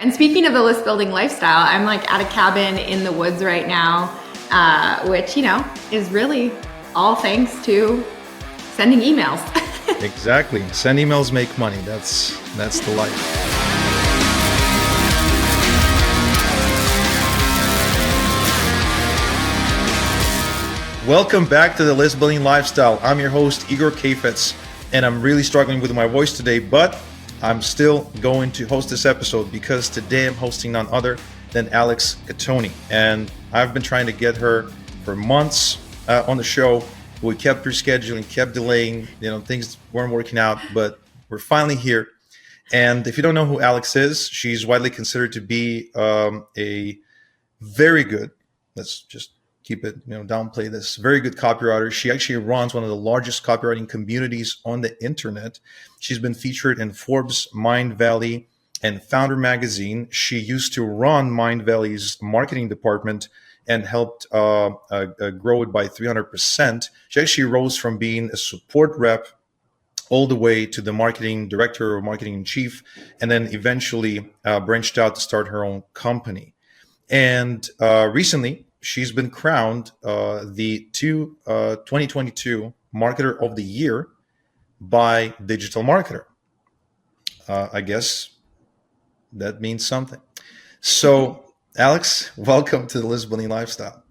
And speaking of the list building lifestyle, I'm like at a cabin in the woods right now, which, is really all thanks to sending emails. Exactly. Send emails, make money. That's the life. Welcome back to the List Building Lifestyle. I'm your host, Igor Kheifets, and I'm really struggling with my voice today, but I'm still going to host this episode because today I'm hosting none other than Alex Cattoni. And I've been trying to get her for months on the show. We kept rescheduling, kept delaying, things weren't working out, but we're finally here. And if you don't know who Alex is, she's widely considered to be a very good, let's just keep it, downplay this, very good copywriter. She actually runs one of the largest copywriting communities on the internet. She's been featured in Forbes, Mindvalley, and Founder magazine. She used to run Mindvalley's marketing department and helped grow it by 300%. She actually rose from being a support rep all the way to the marketing director or marketing in chief, and then eventually branched out to start her own company. And recently, she's been crowned the 2022 Marketer of the Year by Digital Marketer. I guess that means something. So, Alex, welcome to the List Building Lifestyle.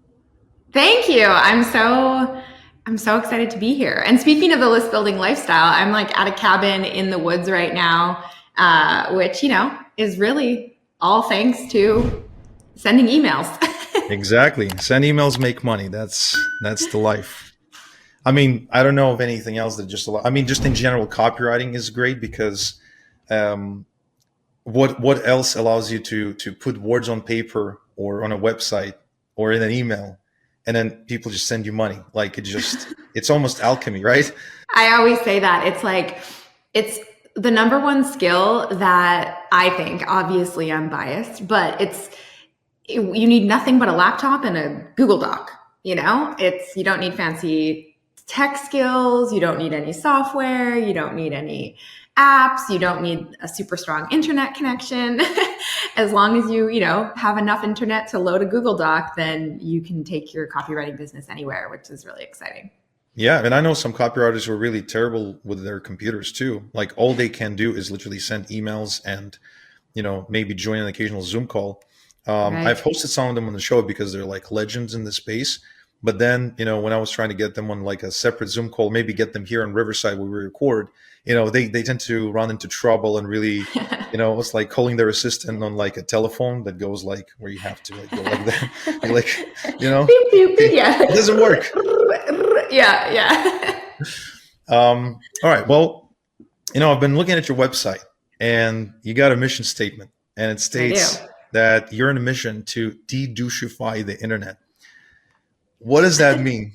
Thank you. I'm so excited to be here. And speaking of the list building lifestyle, I'm like at a cabin in the woods right now, which, is really all thanks to sending emails. Exactly. Send emails, make money. That's the life. I mean, I don't know of anything else that just in general, copywriting is great because what else allows you to put words on paper or on a website or in an email, and then people just send you money. Like it's almost alchemy, right? I always say that it's the number one skill that I think, obviously I'm biased, but you need nothing but a laptop and a Google Doc. You don't need fancy tech skills. You don't need any software. You don't need any apps. You don't need a super strong internet connection. As long as you have enough internet to load a Google Doc, then you can take your copywriting business anywhere, which is really exciting. Yeah. And I know some copywriters who are really terrible with their computers too. Like all they can do is literally send emails and, maybe join an occasional Zoom call. Right. I've hosted some of them on the show because they're like legends in the space. But then, when I was trying to get them on like a separate Zoom call, maybe get them here in Riverside where we record, they tend to run into trouble and really, it's like calling their assistant on like a telephone that goes like where you have to like go like that. Beep, beep, beep, yeah. It doesn't work. Yeah. All right. Well, I've been looking at your website and you got a mission statement and it states that you're on a mission to de-douchify the internet. What does that mean?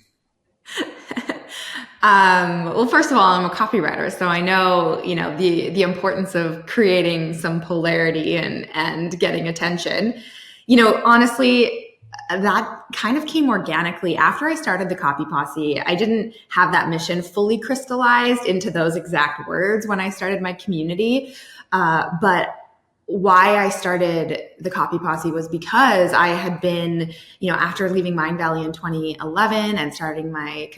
Well, first of all, I'm a copywriter, so I know, the importance of creating some polarity and getting attention. Honestly, that kind of came organically after I started the Copy Posse. I didn't have that mission fully crystallized into those exact words when I started my community, but why I started the Copy Posse was because I had been, after leaving Mindvalley in 2011 and starting my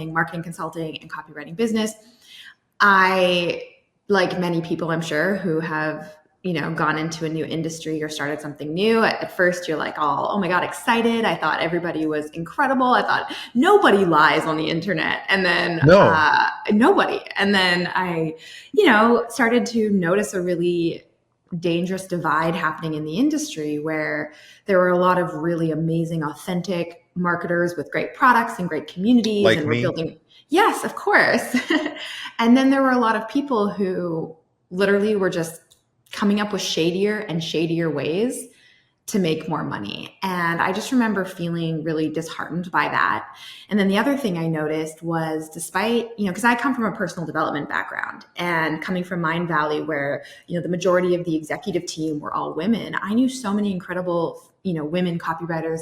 marketing consulting and copywriting business, I, like many people I'm sure who have, gone into a new industry or started something new, at first you're like, oh my God, excited. I thought everybody was incredible. I thought nobody lies on the internet. And then nobody. And then I, started to notice a really dangerous divide happening in the industry where there were a lot of really amazing, authentic marketers with great products and great communities. Like and me? we're building. Yes, of course. And then there were a lot of people who literally were just coming up with shadier and shadier ways to make more money. And I just remember feeling really disheartened by that. And then the other thing I noticed was despite, because I come from a personal development background and coming from Mindvalley where, the majority of the executive team were all women, I knew so many incredible, women copywriters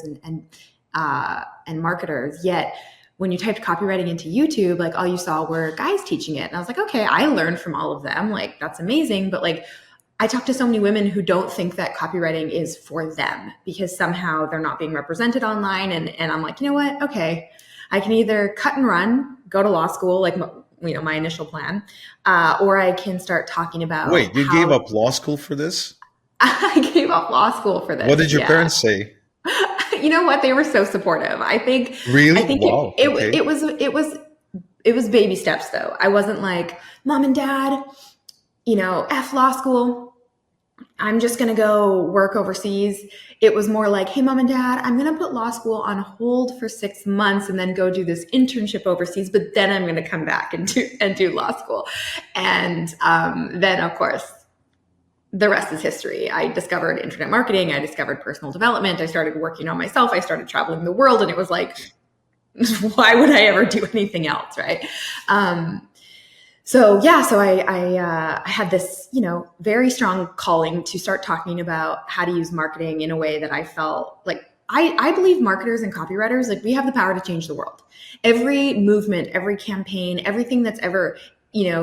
and marketers. Yet when you typed copywriting into YouTube, like all you saw were guys teaching it. And I was like, okay, I learned from all of them. Like, that's amazing. But like, I talk to so many women who don't think that copywriting is for them because somehow they're not being represented online. And I'm like, you know what? Okay, I can either cut and run, go to law school, like, my initial plan, or I can start talking about Wait, you gave up law school for this? I gave up law school for this. What did your parents say? You know what? They were so supportive. I think Wow. It was baby steps though. I wasn't like, Mom and Dad, F law school. I'm just going to go work overseas. It was more like, hey, Mom and Dad, I'm going to put law school on hold for 6 months and then go do this internship overseas. But then I'm going to come back and do law school. And then, of course, the rest is history. I discovered internet marketing. I discovered personal development. I started working on myself. I started traveling the world. And it was like, why would I ever do anything else, right? So I had this, very strong calling to start talking about how to use marketing in a way that I felt like I believe marketers and copywriters, like we have the power to change the world. Every movement, every campaign, everything that's ever,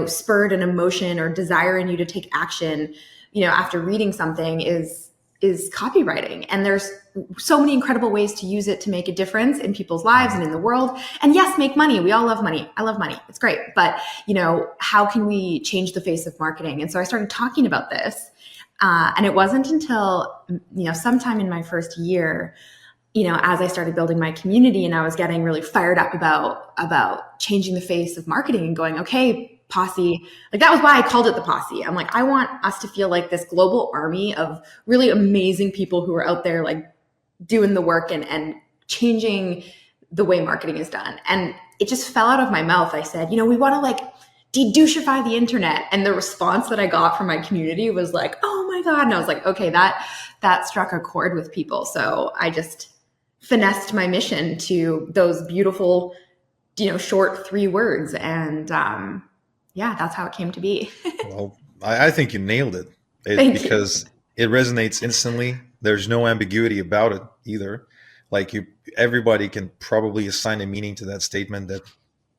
spurred an emotion or desire in you to take action, after reading something is copywriting. And there's so many incredible ways to use it to make a difference in people's lives and in the world. And yes, make money. We all love money. I love money. It's great. But, how can we change the face of marketing? And so I started talking about this. And it wasn't until, sometime in my first year, as I started building my community and I was getting really fired up about changing the face of marketing and going, okay, posse, like that was why I called it the posse. I'm like, I want us to feel like this global army of really amazing people who are out there like doing the work and changing the way marketing is done. And it just fell out of my mouth. I said, we want to like de-douchify the internet. And the response that I got from my community was like, oh my God. And I was like, okay, that struck a chord with people. So I just finessed my mission to those beautiful, short 3 words. And, that's how it came to be. Well, I think you nailed it, because it resonates instantly. There's no ambiguity about it either. Like everybody can probably assign a meaning to that statement that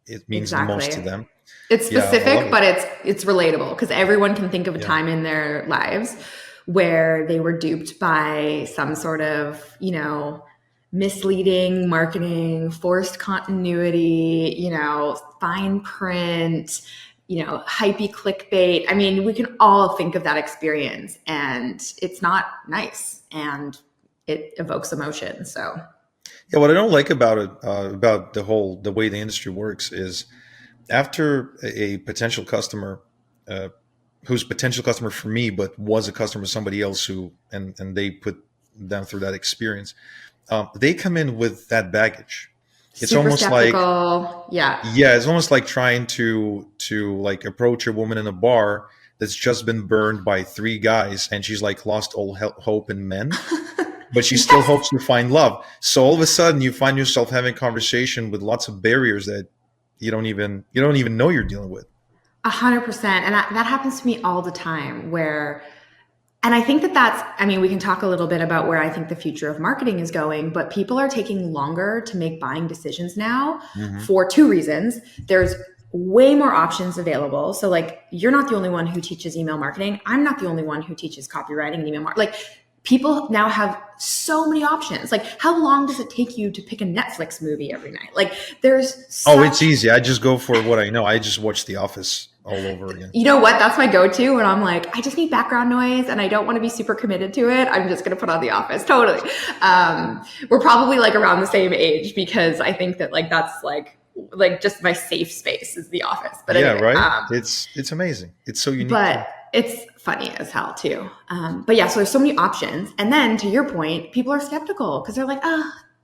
it means the most to them. It's specific, but it's relatable because everyone can think of a time in their lives where they were duped by some sort of, misleading marketing, forced continuity, fine print, hypey clickbait. I mean, we can all think of that experience and it's not nice and it evokes emotion. So yeah, what I don't like about it, about the way the industry works is after a potential customer, who's potential customer for me, but was a customer of somebody else who, and they put them through that experience, they come in with that baggage. It's super almost skeptical. like, it's almost like trying to like approach a woman in a bar that's just been burned by 3 guys and she's like lost all hope in men, but she still hopes to find love. So all of a sudden you find yourself having a conversation with lots of barriers that you don't even know you're dealing with. 100%. And that happens to me all the time and I think we can talk a little bit about where I think the future of marketing is going, but people are taking longer to make buying decisions now for 2 reasons. There's way more options available. So like, you're not the only one who teaches email marketing. I'm not the only one who teaches copywriting and email marketing. Like, people now have so many options. Like, how long does it take you to pick a Netflix movie every night? Like, there's it's easy. I just go for what I know. I just watch The Office all over again. You know what? That's my go-to when I'm like, I just need background noise and I don't want to be super committed to it. I'm just going to put on The Office. Totally. We're probably like around the same age because I think that like that's like just my safe space is The Office. But anyway, right. It's amazing. It's so unique. But it's funny as hell too. But yeah, so there's so many options. And then to your point, people are skeptical because they're like,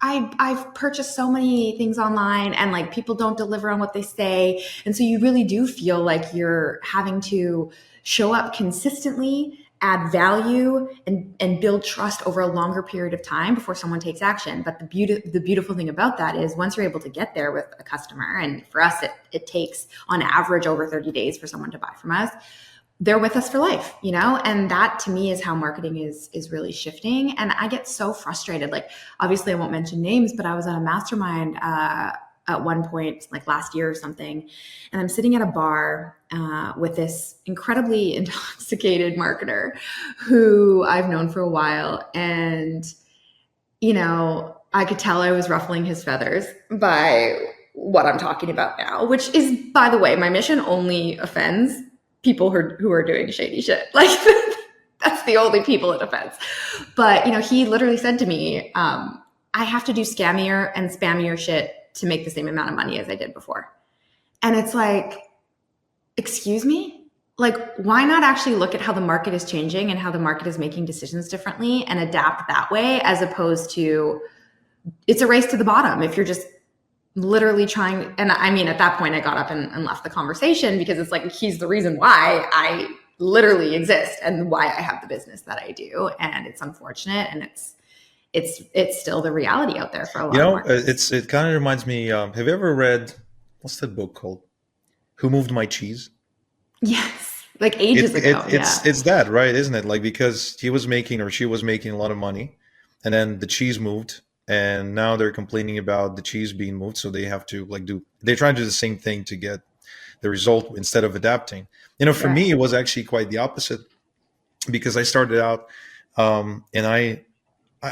I've purchased so many things online and like people don't deliver on what they say. And so you really do feel like you're having to show up consistently, add value and build trust over a longer period of time before someone takes action. But the beautiful thing about that is once you're able to get there with a customer, and for us, it takes on average over 30 days for someone to buy from us, they're with us for life, and that to me is how marketing is really shifting. And I get so frustrated. Like, obviously I won't mention names, but I was at a mastermind at one point, like last year or something, and I'm sitting at a bar with this incredibly intoxicated marketer who I've known for a while. And, I could tell I was ruffling his feathers by what I'm talking about now, which is, by the way, my mission only offends people who are doing shady shit. Like, that's the only people it offends. But, he literally said to me, I have to do scammier and spammier shit to make the same amount of money as I did before. And it's like, excuse me? Like, why not actually look at how the market is changing and how the market is making decisions differently and adapt that way, as opposed to it's a race to the bottom if you're just literally trying. And I mean, at that point, I got up and left the conversation, because it's like, he's the reason why I literally exist and why I have the business that I do. And it's unfortunate, and it's still the reality out there for a lot of marketers. It kind of reminds me, have you ever read, what's that book called? Who Moved My Cheese? Yes, like ages ago. It's that, right? Isn't it? Like, because he was making, or she was making, a lot of money, and then the cheese moved, and now they're complaining about the cheese being moved. So they have to they're trying to do the same thing to get the result instead of adapting. For me, it was actually quite the opposite, because I started out, and I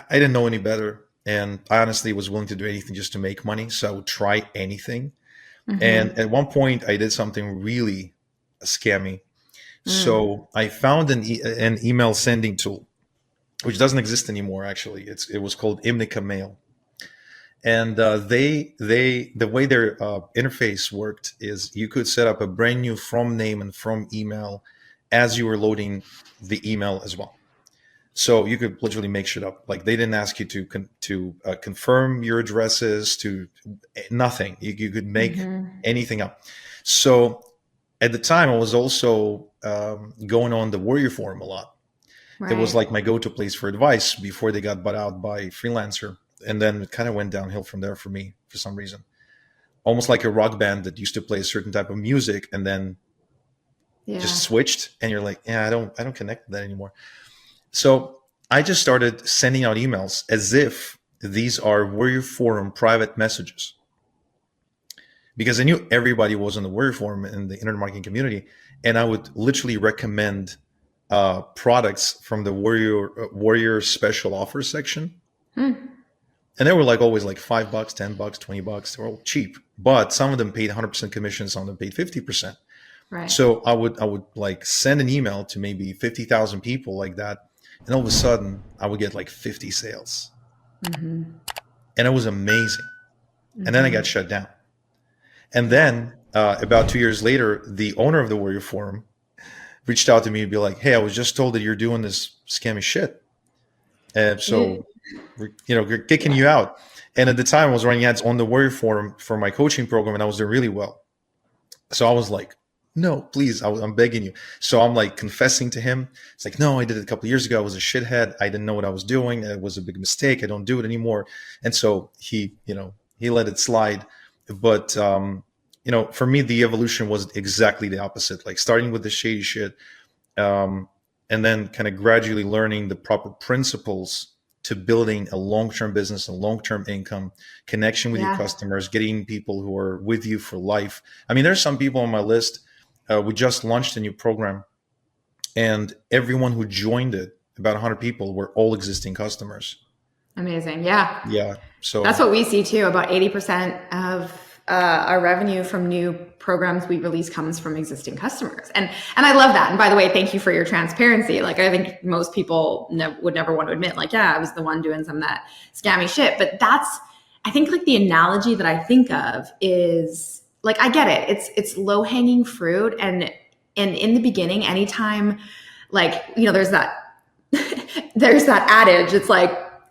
didn't know any better. And I honestly was willing to do anything just to make money. So I would try anything. Mm-hmm. And at one point I did something really scammy. So I found an email sending tool, which doesn't exist anymore. Actually, it was called Imnica Mail. And the way their interface worked is you could set up a brand new from name and from email as you were loading the email as well. So you could literally make shit up. Like, they didn't ask you to confirm your addresses, to nothing. You could make anything up. So at the time, I was also going on the Warrior Forum a lot. Right. It was like my go-to place for advice before they got bought out by Freelancer. And then it kind of went downhill from there for me, for some reason. Almost like a rock band that used to play a certain type of music and then just switched. And you're like, I don't connect with that anymore. So I just started sending out emails as if these are Warrior Forum private messages, because I knew everybody was on the Warrior Forum in the internet marketing community. And I would literally recommend products from the Warrior special offers section. And they were always like $5, $10, $20. They were all cheap, but some of them paid 100% commission. Some of them paid 50%. Right. So I would send an email to maybe 50,000 people like that. And all of a sudden I would get 50 sales. And it was amazing. And then I got shut down. And then about 2 years later, the owner of the Warrior Forum reached out to me and be like, hey, I was just told that you're doing this scammy shit. And so, we're kicking you out. And at the time I was running ads on the Warrior Forum for my coaching program, and I was doing really well. So I was like, no, please, I'm begging you. So I'm confessing to him. It's like, no, I did it a couple of years ago. I was a shithead. I didn't know what I was doing. It was a big mistake. I don't do it anymore. And so he let it slide. But, for me, the evolution was exactly the opposite, starting with the shady shit, and then kind of gradually learning the proper principles to building a long-term business, a long-term income, connection with your customers, getting people who are with you for life. I mean, there's some people on my list. We just launched a new program, and everyone who joined it, about 100 people, were all existing customers. Amazing. Yeah. Yeah. So that's what we see too. About 80% of our revenue from new programs we release comes from existing customers. And I love that. And by the way, thank you for your transparency. I think most people would never want to admit I was the one doing some of that scammy shit. But I think the analogy that I think of is I get it. It's low hanging fruit. And in the beginning, anytime there's that, there's that adage. It's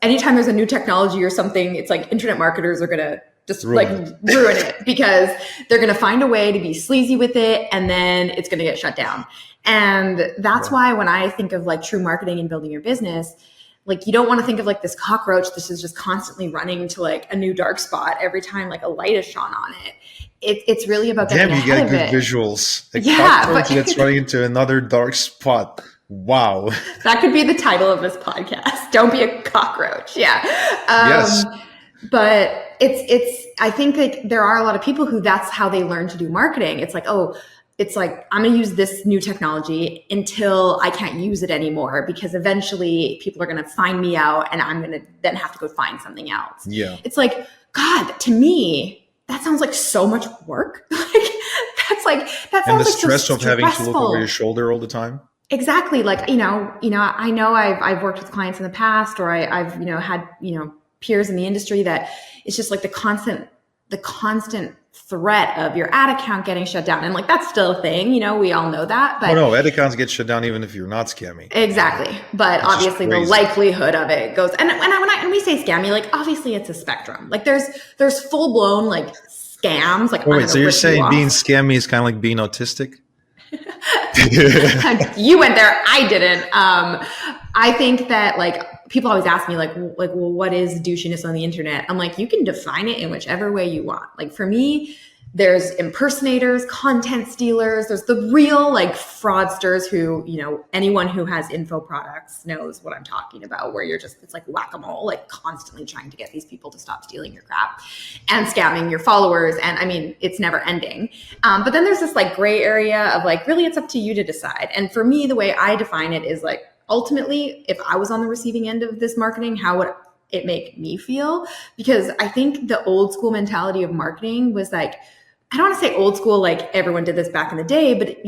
anytime there's a new technology or something, it's internet marketers are going to just ruin it because they're going to find a way to be sleazy with it, and then it's going to get shut down. And that's why when I think of true marketing and building your business, you don't want to think of this cockroach. This is just constantly running to a new dark spot every time a light is shone on it. It's really about getting ahead of it. Damn, you get good visuals. A cockroach that's running into another dark spot. Wow. That could be the title of this podcast. Don't be a cockroach. Yeah. Yes. But I think there are a lot of people who that's how they learn to do marketing. It's it's like, I'm going to use this new technology until I can't use it anymore, because eventually people are going to find me out and I'm going to then have to go find something else. Yeah. It's like, God, to me, that sounds like so much work. That sounds And the like stress so of having to look stressful. over your shoulder all the time. Exactly. Like, I know I've worked with clients in the past, or I've, had, peers in the industry that it's just like the constant threat of your ad account getting shut down. And like, that's still a thing, we all know that, but no, ad accounts get shut down even if you're not scammy. Exactly. But It's obviously the likelihood of it goes, and when we say scammy, like obviously it's a spectrum. Like there's full blown like scams. Like, wait, so you're saying being scammy is kind of like being autistic? You went there. I didn't. I think that like people always ask me like, well, what is douchiness on the internet? I'm like, you can define it in whichever way you want. Like for me, there's impersonators, content stealers. There's the real like fraudsters who, anyone who has info products knows what I'm talking about, where it's like whack-a-mole, like constantly trying to get these people to stop stealing your crap and scamming your followers. And I mean, it's never ending. But then there's this like gray area of like, really, it's up to you to decide. And for me, the way I define it is like, ultimately, if I was on the receiving end of this marketing, how would it make me feel? Because I think the old school mentality of marketing was like, I don't want to say old school, like everyone did this back in the day, but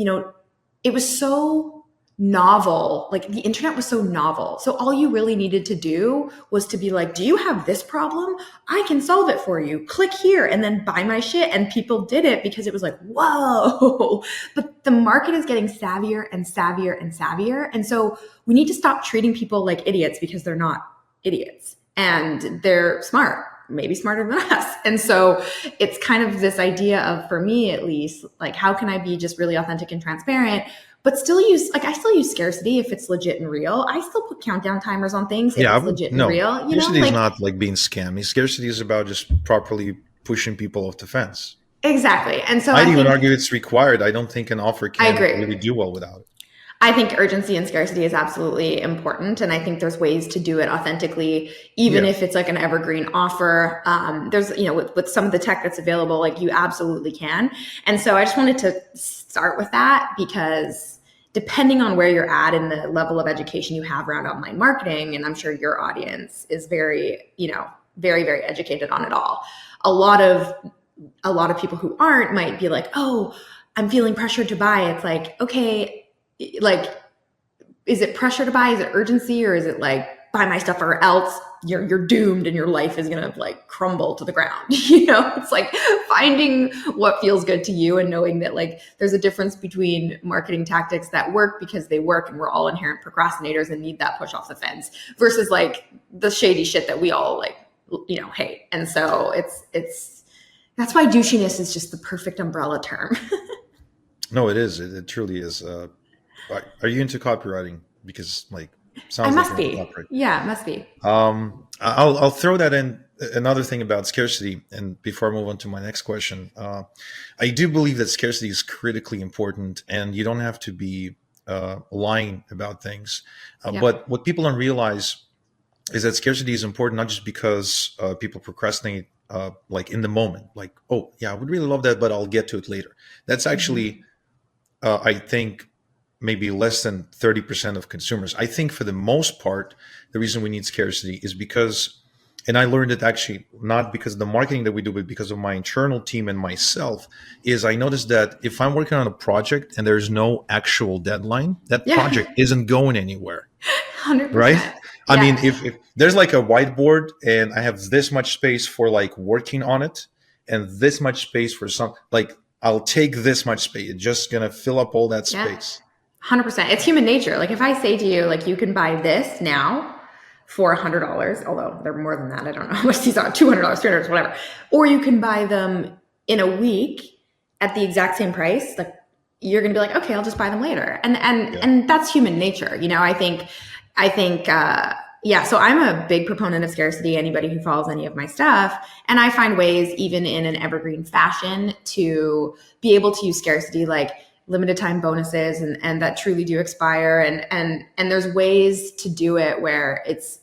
it was so novel. Like the internet was so novel. So all you really needed to do was to be like, do you have this problem? I can solve it for you. Click here and then buy my shit. And people did it because it was like, whoa. But the market is getting savvier and savvier and savvier. And so we need to stop treating people like idiots, because they're not idiots and they're smart. Maybe smarter than us. And so it's kind of this idea of, for me at least, like, how can I be just really authentic and transparent, but still I still use scarcity if it's legit and real. I still put countdown timers on things if it's legit and real. Scarcity is not like being scammy. Scarcity is about just properly pushing people off the fence. Exactly. And so I'd even argue it's required. I don't think an offer can really do well without it. I think urgency and scarcity is absolutely important. And I think there's ways to do it authentically, even if it's like an evergreen offer. There's, with some of the tech that's available, like you absolutely can. And so I just wanted to start with that, because depending on where you're at in the level of education you have around online marketing, and I'm sure your audience is very, very, very educated on it all. A lot of people who aren't might be like, oh, I'm feeling pressured to buy. It's like, okay, like, is it pressure to buy? Is it urgency? Or is it like, buy my stuff or else you're doomed and your life is going to like crumble to the ground? It's like finding what feels good to you and knowing that like there's a difference between marketing tactics that work because they work and we're all inherent procrastinators and need that push off the fence, versus like the shady shit that we all like, hate. And so that's why douchiness is just the perfect umbrella term. No, it is. It truly is. Are you into copywriting? Because like, sounds I must like be. Yeah, it must be. I'll throw that in. Another thing about scarcity, and before I move on to my next question, I do believe that scarcity is critically important, and you don't have to be lying about things. But what people don't realize is that scarcity is important not just because people procrastinate like in the moment, like, oh yeah, I would really love that, but I'll get to it later. That's actually, I think, maybe less than 30% of consumers. I think for the most part, the reason we need scarcity is because, and I learned it actually not because of the marketing that we do, but because of my internal team and myself, is I noticed that if I'm working on a project and there's no actual deadline, that project isn't going anywhere. 100%. Right? I mean, if there's like a whiteboard and I have this much space for like working on it and this much space for some, like I'll take this much space. It's just going to fill up all that space. 100%. It's human nature. Like if I say to you, like, you can buy this now for $100, although they're more than that. I don't know how much these are, $200, $300, whatever. Or you can buy them in a week at the exact same price. Like you're going to be like, okay, I'll just buy them later. And that's human nature. I think, so I'm a big proponent of scarcity, anybody who follows any of my stuff. And I find ways, even in an evergreen fashion, to be able to use scarcity, like limited time bonuses and that truly do expire. And there's ways to do it where it's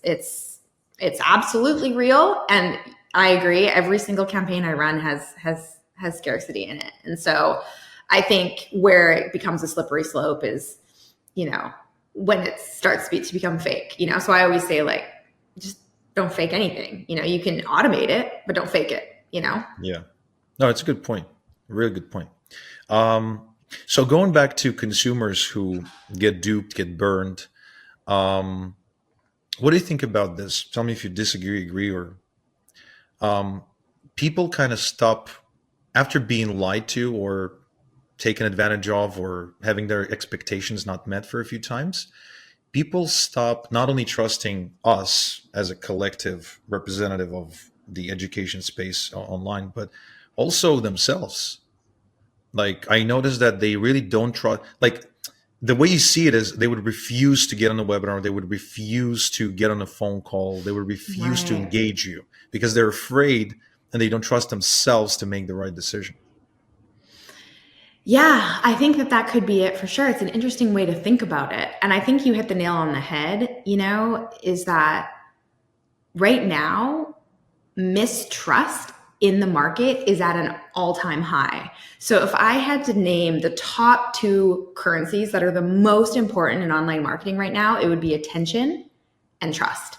absolutely real. And I agree, every single campaign I run has scarcity in it. And so I think where it becomes a slippery slope is, when it starts to become fake, so I always say, like, just don't fake anything. You can automate it, but don't fake it, Yeah. No, it's a good point. A really good point. So going back to consumers who get duped, get burned, what do you think about this? Tell me if you disagree, agree, or people kind of stop after being lied to or taken advantage of or having their expectations not met for a few times. People stop not only trusting us as a collective representative of the education space online, but also themselves. Like, I noticed that they really don't trust, like, the way you see it is they would refuse to get on a webinar, they would refuse to get on a phone call, they would refuse to engage you because they're afraid and they don't trust themselves to make the right decision. Yeah, I think that could be it for sure. It's an interesting way to think about it. And I think you hit the nail on the head, is that right now, mistrust in the market is at an all-time high. So if I had to name the top 2 currencies that are the most important in online marketing right now, it would be attention and trust.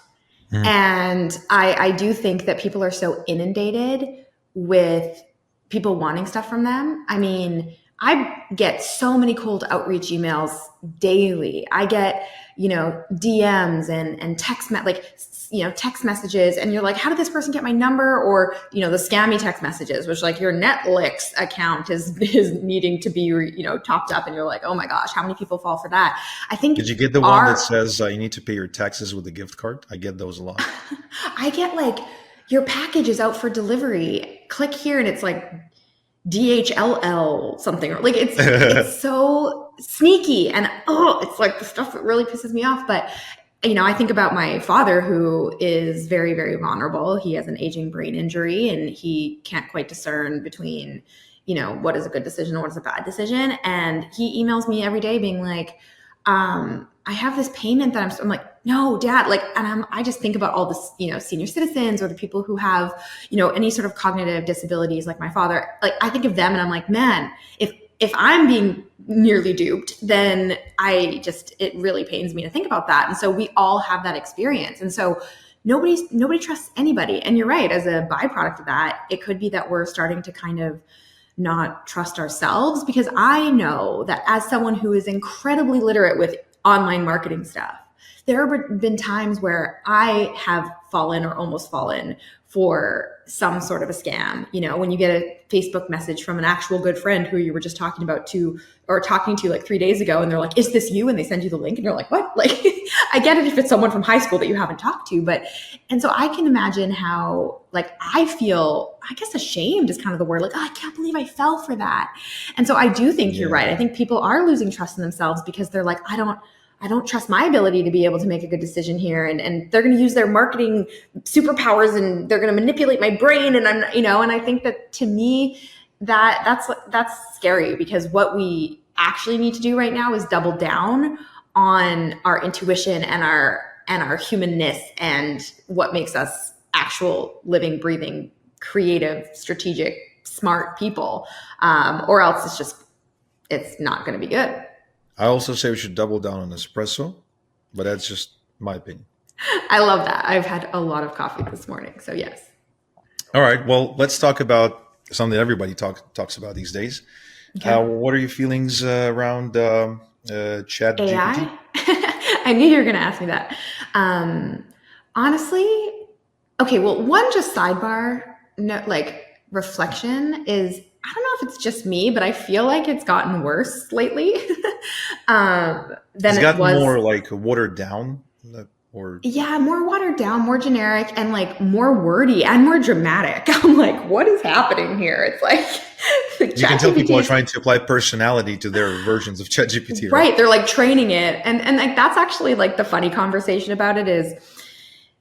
Mm. And I do think that people are so inundated with people wanting stuff from them. I mean, I get so many cold outreach emails daily. I get, DMs and text, text messages, and you're like, how did this person get my number? Or, the scammy text messages, which, like, your Netflix account is needing to be, topped up. And you're like, oh my gosh, how many people fall for that? I think. Did you get the one that says you need to pay your taxes with a gift card? I get those a lot. I get, like, your package is out for delivery. Click here, and it's like DHLL something, or like it's so sneaky, and it's like the stuff that really pisses me off. But I think about my father, who is very, very vulnerable. He has an aging brain injury, and he can't quite discern between what is a good decision and what is a bad decision. And he emails me every day being like, I have this payment that I'm like, no, Dad, like, and I just think about all the, senior citizens or the people who have, any sort of cognitive disabilities like my father. Like, I think of them and I'm like, man, if I'm being nearly duped, then it really pains me to think about that. And so we all have that experience. And so nobody trusts anybody. And you're right, as a byproduct of that, it could be that we're starting to kind of not trust ourselves, because I know that as someone who is incredibly literate with online marketing stuff, there have been times where I have fallen or almost fallen for some sort of a scam. When you get a Facebook message from an actual good friend who you were just talking to like 3 days ago, and they're like, is this you? And they send you the link and you're like, what? Like, I get it if it's someone from high school that you haven't talked to, and so I can imagine how, like, I feel, I guess ashamed is kind of the word, like, oh, I can't believe I fell for that. And so I do think you're right. I think people are losing trust in themselves because they're like, I don't trust my ability to be able to make a good decision here. And they're going to use their marketing superpowers and they're going to manipulate my brain. And I'm, and I think that, to me, that's scary, because what we actually need to do right now is double down on our intuition and our humanness and what makes us actual living, breathing, creative, strategic, smart people. Or else it's not going to be good. I also say we should double down on espresso, but that's just my opinion. I love that. I've had a lot of coffee this morning, so yes. All right. Well, let's talk about something that everybody talks about these days. Okay. What are your feelings around Chat AI? GPT? I knew you were going to ask me that. Honestly, okay. Well, one just sidebar, reflection is, I don't know if it's just me, but I feel like it's gotten worse lately than it was. More like watered down, or more watered down, more generic, and like more wordy and more dramatic. I'm like, what is happening here? It's like you can tell people are trying to apply personality to their versions of ChatGPT. Right? They're like training it, and like that's actually like the funny conversation about it is,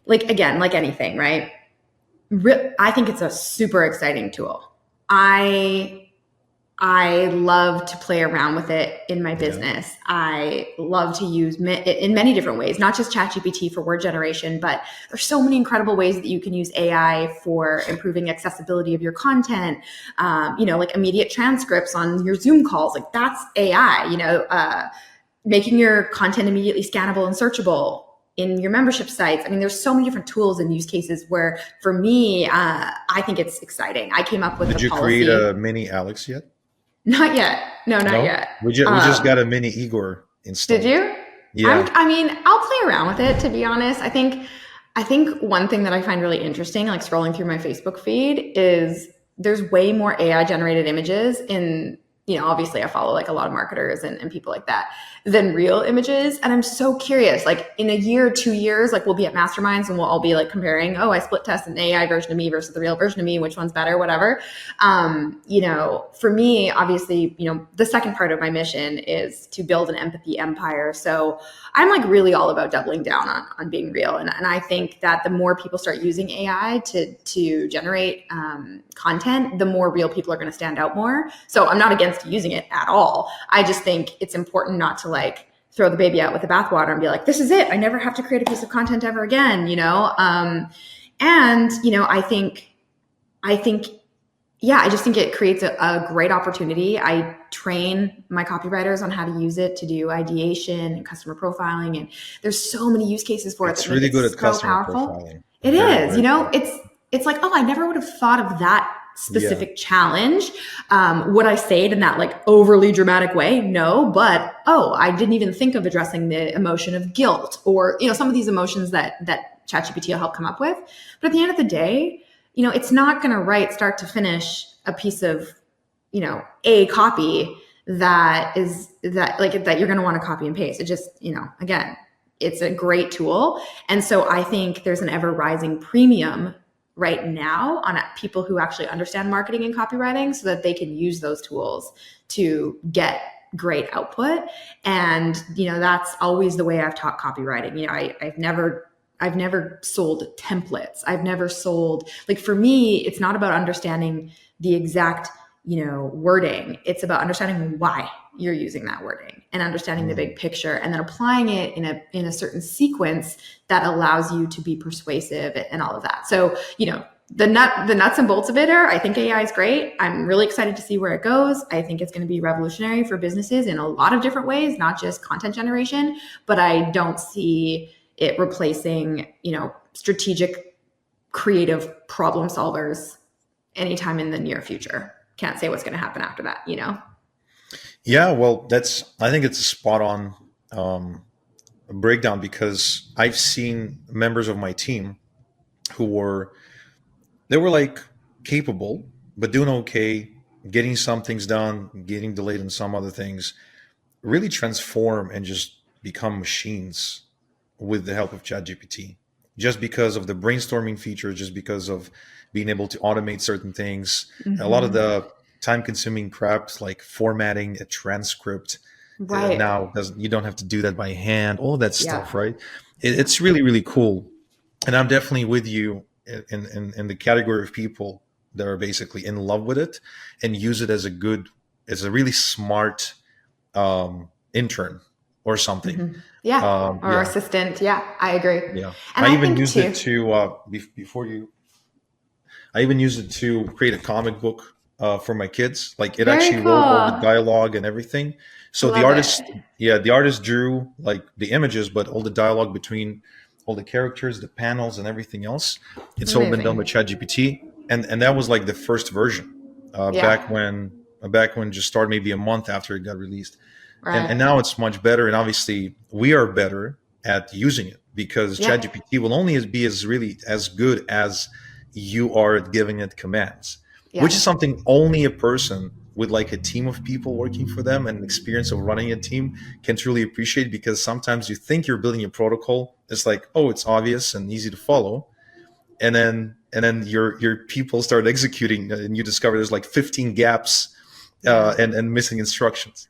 like, again, like anything, right? I think it's a super exciting tool. I I love to play around with it in my business. I love to use it in many different ways, not just ChatGPT for word generation, but there's so many incredible ways that you can use AI for improving accessibility of your content. Like immediate transcripts on your Zoom calls, like that's AI, making your content immediately scannable and searchable in your membership sites. I mean, there's so many different tools and use cases where for me, I think it's exciting. I came up with Did the you policy. create a mini Alex yet? Not yet. No, not No? yet. We just got a mini Igor installed. Did you? Yeah. I'll play around with it, to be honest. I think one thing that I find really interesting, like scrolling through my Facebook feed, is there's way more AI generated images in, obviously I follow like a lot of marketers and people like that, than real images. And I'm so curious, like in a year, 2 years, like we'll be at masterminds and we'll all be like comparing, oh, I split test an AI version of me versus the real version of me, which one's better, whatever. For me, obviously, the second part of my mission is to build an empathy empire. So I'm like really all about doubling down on being real. And I think that the more people start using AI to generate content, the more real people are going to stand out more. So I'm not against using it at all. I just think it's important not to like throw the baby out with the bathwater and be like, this is it. I never have to create a piece of content ever again, I just think it creates a great opportunity. I train my copywriters on how to use it to do ideation and customer profiling. And there's so many use cases for it. It's really good at customer profiling. It is, it's like, oh, I never would have thought of that specific challenge. Would I say it in that like overly dramatic way? No, but, I didn't even think of addressing the emotion of guilt or, some of these emotions that ChatGPT will help come up with. But at the end of the day, it's not going to write start to finish a piece of, a copy that you're going to want to copy and paste. It just, again, it's a great tool. And so I think there's an ever rising premium right now on people who actually understand marketing and copywriting so that they can use those tools to get great output. And, that's always the way I've taught copywriting. I've never sold templates. I've never sold, like for me, it's not about understanding the exact, wording. It's about understanding why you're using that wording and understanding the big picture and then applying it in a certain sequence that allows you to be persuasive and all of that. So, the nuts and bolts of it are, I think AI is great. I'm really excited to see where it goes. I think it's going to be revolutionary for businesses in a lot of different ways, not just content generation, but I don't see it replacing, strategic, creative problem solvers anytime in the near future. Can't say what's going to happen after that, Yeah, well, I think it's a spot on breakdown because I've seen members of my team who were like capable, but doing okay, getting some things done, getting delayed in some other things, really transform and just become machines with the help of ChatGPT, just because of the brainstorming feature, just because of being able to automate certain things. A lot of the time-consuming crap, like formatting a transcript, now you don't have to do that by hand. All that stuff, right? It's really, really cool, and I'm definitely with you in the category of people that are basically in love with it and use it as a really smart intern or something. Or assistant. Yeah, I agree. Yeah. And I even used it to, I even used it to create a comic book for my kids. Like it actually wrote all the dialogue and everything. So the artist drew like the images, but all the dialogue between all the characters, the panels and everything else, it's all been done with ChatGPT. And that was like the first version back when just started maybe a month after it got released. Right. And now it's much better. And obviously we are better at using it because ChatGPT will only be as good as you are at giving it commands, which is something only a person with like a team of people working for them and experience of running a team can truly appreciate, because sometimes you think you're building a protocol. It's like, oh, it's obvious and easy to follow. And then your people start executing and you discover there's like 15 gaps and missing instructions.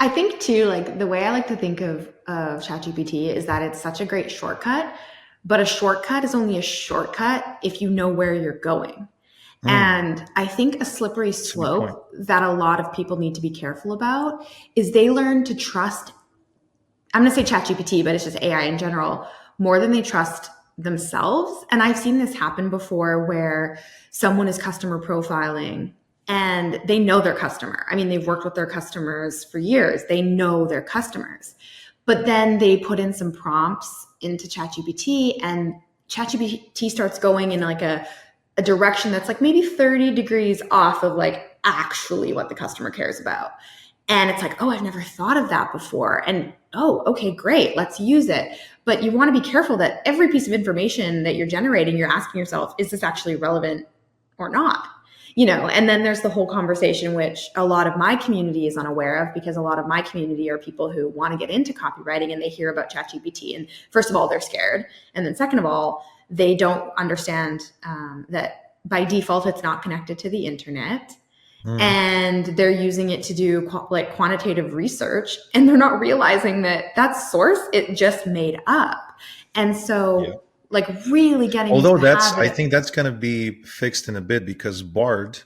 I think too, like the way I like to think of ChatGPT is that it's such a great shortcut, but a shortcut is only a shortcut if you know where you're going. And I think a slippery slope that a lot of people need to be careful about is they learn to trust, I'm going to say ChatGPT, but it's just AI in general, more than they trust themselves. And I've seen this happen before where someone is customer profiling and they know their customer. I mean, they've worked with their customers for years. They know their customers. But then they put in some prompts into ChatGPT and ChatGPT starts going in like a direction that's like maybe 30 degrees off of like actually what the customer cares about. And it's like, oh, I've never thought of that before. And oh, okay, great, let's use it. But you want to be careful that every piece of information that you're generating, you're asking yourself, is this actually relevant or not? And then there's the whole conversation, which a lot of my community is unaware of, because a lot of my community are people who want to get into copywriting and they hear about ChatGPT. And first of all, they're scared. And then second of all, they don't understand that by default, it's not connected to the internet. And they're using it to do quantitative research, and they're not realizing that source it just made up. And so really getting although I think that's going to be fixed in a bit, because Bard,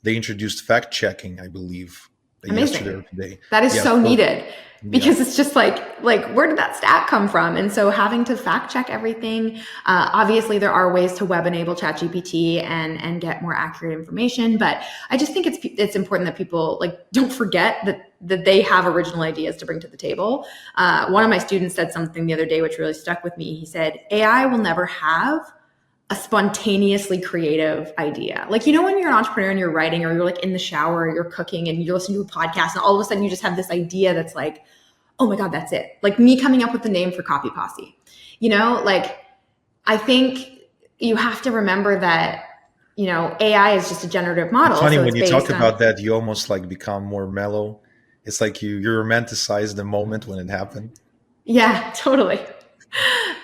they introduced fact checking, I believe, yesterday or today. That is so needed, because it's just like where did that stat come from? And so having to fact check everything, obviously there are ways to web enable ChatGPT and get more accurate information, but I just think it's important that people don't forget that they have original ideas to bring to the table. One of my students said something the other day which really stuck with me. He said, AI will never have a spontaneously creative idea. When you're an entrepreneur and you're writing, or you're in the shower, or you're cooking and you're listening to a podcast, and all of a sudden you just have this idea that's like, oh my God, that's it. Like me coming up with the name for Copy Posse. I think you have to remember that, AI is just a generative model. It's funny, so when you talk about that, you almost become more mellow. It's like you romanticize the moment when it happened. Yeah, totally.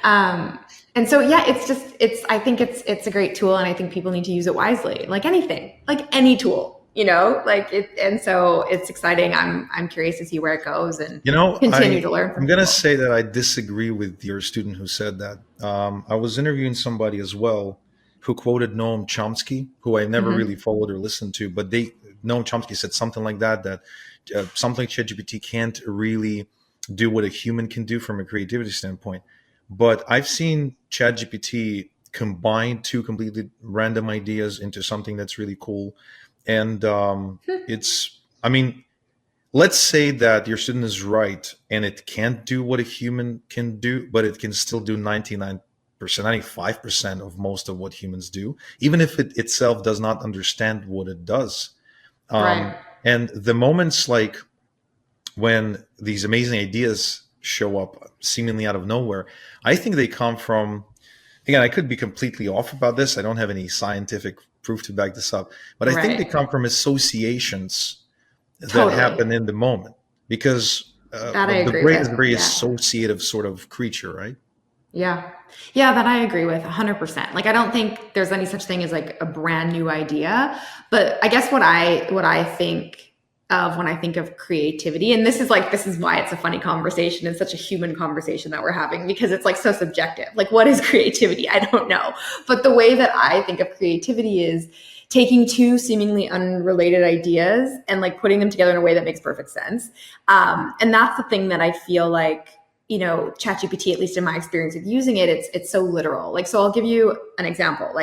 And so, I think it's a great tool, and I think people need to use it wisely, like anything, like any tool, and so it's exciting. I'm curious to see where it goes and continue to learn from I'm going to say that I disagree with your student who said that. I was interviewing somebody as well who quoted Noam Chomsky, who I never really followed or listened to, but Noam Chomsky said something like that something like ChatGPT can't really do what a human can do from a creativity standpoint. But I've seen ChatGPT combine two completely random ideas into something that's really cool. And let's say that your student is right and it can't do what a human can do, but it can still do 99%, 95% of most of what humans do, even if it itself does not understand what it does. Right. And the moments when these amazing ideas show up seemingly out of nowhere, I think they come from, again, I could be completely off about this. I don't have any scientific proof to back this up, but I think they come from associations that happen in the moment, because the brain is a very associative sort of creature, right? Yeah, that I agree with 100%. I don't think there's any such thing as a brand new idea, but I guess what I think of when I think of creativity, and this is why it's a funny conversation and such a human conversation that we're having, because it's so subjective. What is creativity? I don't know. But the way that I think of creativity is taking two seemingly unrelated ideas and putting them together in a way that makes perfect sense. And that's the thing that I feel ChatGPT, at least in my experience of using it, it's so literal. So I'll give you an example.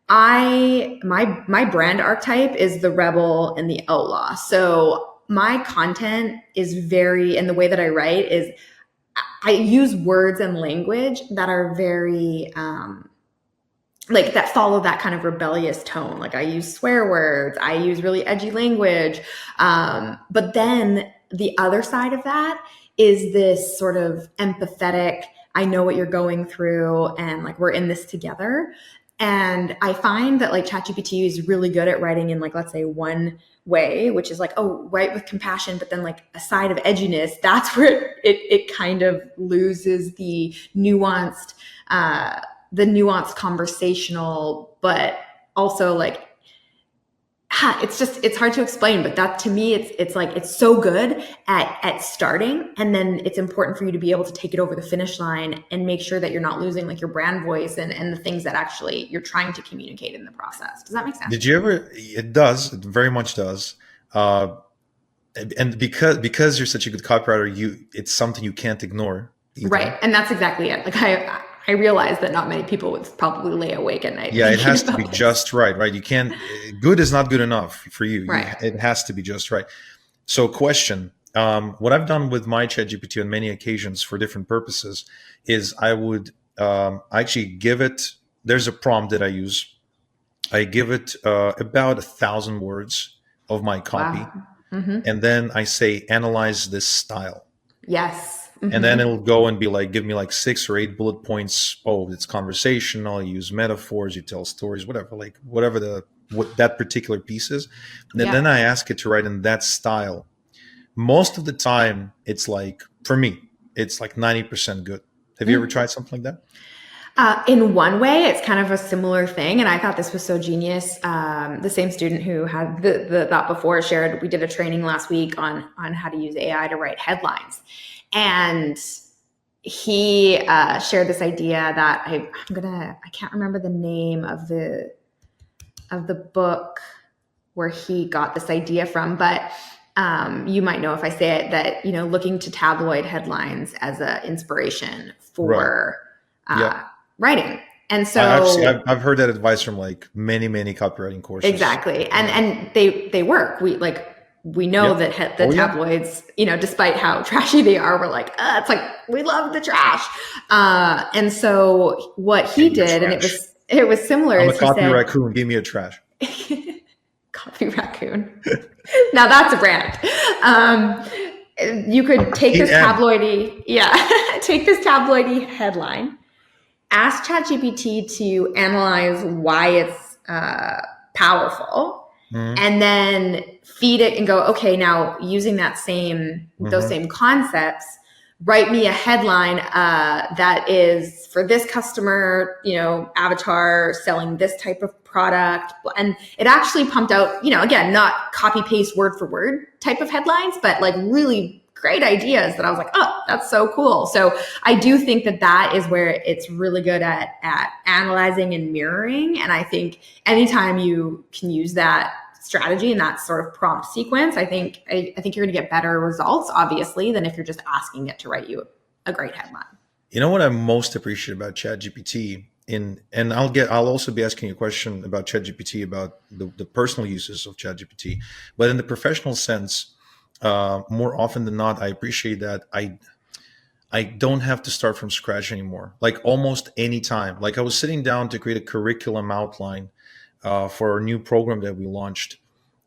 My brand archetype is the rebel and the outlaw. So my content is and the way that I write is I use words and language that are very, that follow that kind of rebellious tone. I use swear words, I use really edgy language. But then the other side of that is this sort of empathetic, I know what you're going through, and we're in this together. And I find that ChatGPT is really good at writing in let's say one way, which is write with compassion, but then a side of edginess, that's where it kind of loses the nuanced conversational, but also it's hard to explain, but that to me, it's like, it's so good at starting. And then it's important for you to be able to take it over the finish line and make sure that you're not losing like your brand voice and the things that actually you're trying to communicate in the process. Does that make sense? Did you ever, it does, it very much does. And because you're such a good copywriter, it's something you can't ignore either. Right. And that's exactly it. Like I realized that not many people would probably lay awake at night. Yeah, it has to be just right? You can't, good is not good enough for you. Right. It has to be just right. So question, what I've done with my ChatGPT on many occasions for different purposes is I would actually give it, there's a prompt that I use. I give it about 1,000 words of my copy. Wow. Mm-hmm. And then I say, analyze this style. Yes. Mm-hmm. And then it'll go and be like, give me like 6 or 8 bullet points. Oh, it's conversational. You use metaphors, you tell stories, whatever what that particular piece is. And then I ask it to write in that style. Most of the time, it's like, for me, it's like 90% good. Have you ever tried something like that? In one way, it's kind of a similar thing. And I thought this was so genius. The same student who had the thought before shared, we did a training last week on how to use AI to write headlines. And he shared this idea that I can't remember the name of the book where he got this idea from, but you might know if I say it, that, looking to tabloid headlines as an inspiration for writing. And so I've heard that advice from like many copywriting courses. Exactly. And they work. We know that the tabloids, despite how trashy they are, we're like, it's like, we love the trash. And so what he did, and it was similar. I'm a copy raccoon. Give me a trash. Copy raccoon. Now that's a brand. You could take this tabloidy headline, ask ChatGPT to analyze why it's powerful, and then feed it and go, okay, now using those same concepts, write me a headline that is for this customer, avatar selling this type of product. And it actually pumped out, again, not copy paste word for word type of headlines, but like really great ideas that I was like, oh, that's so cool. So I do think that is where it's really good at analyzing and mirroring. And I think anytime you can use that strategy and that sort of prompt sequence, I think you're going to get better results, obviously, than if you're just asking it to write you a great headline. You know what I most appreciate about ChatGPT, and I'll also be asking you a question about ChatGPT, about the personal uses of ChatGPT, but in the professional sense, more often than not, I appreciate that I don't have to start from scratch anymore. Like almost any time. Like I was sitting down to create a curriculum outline for our new program that we launched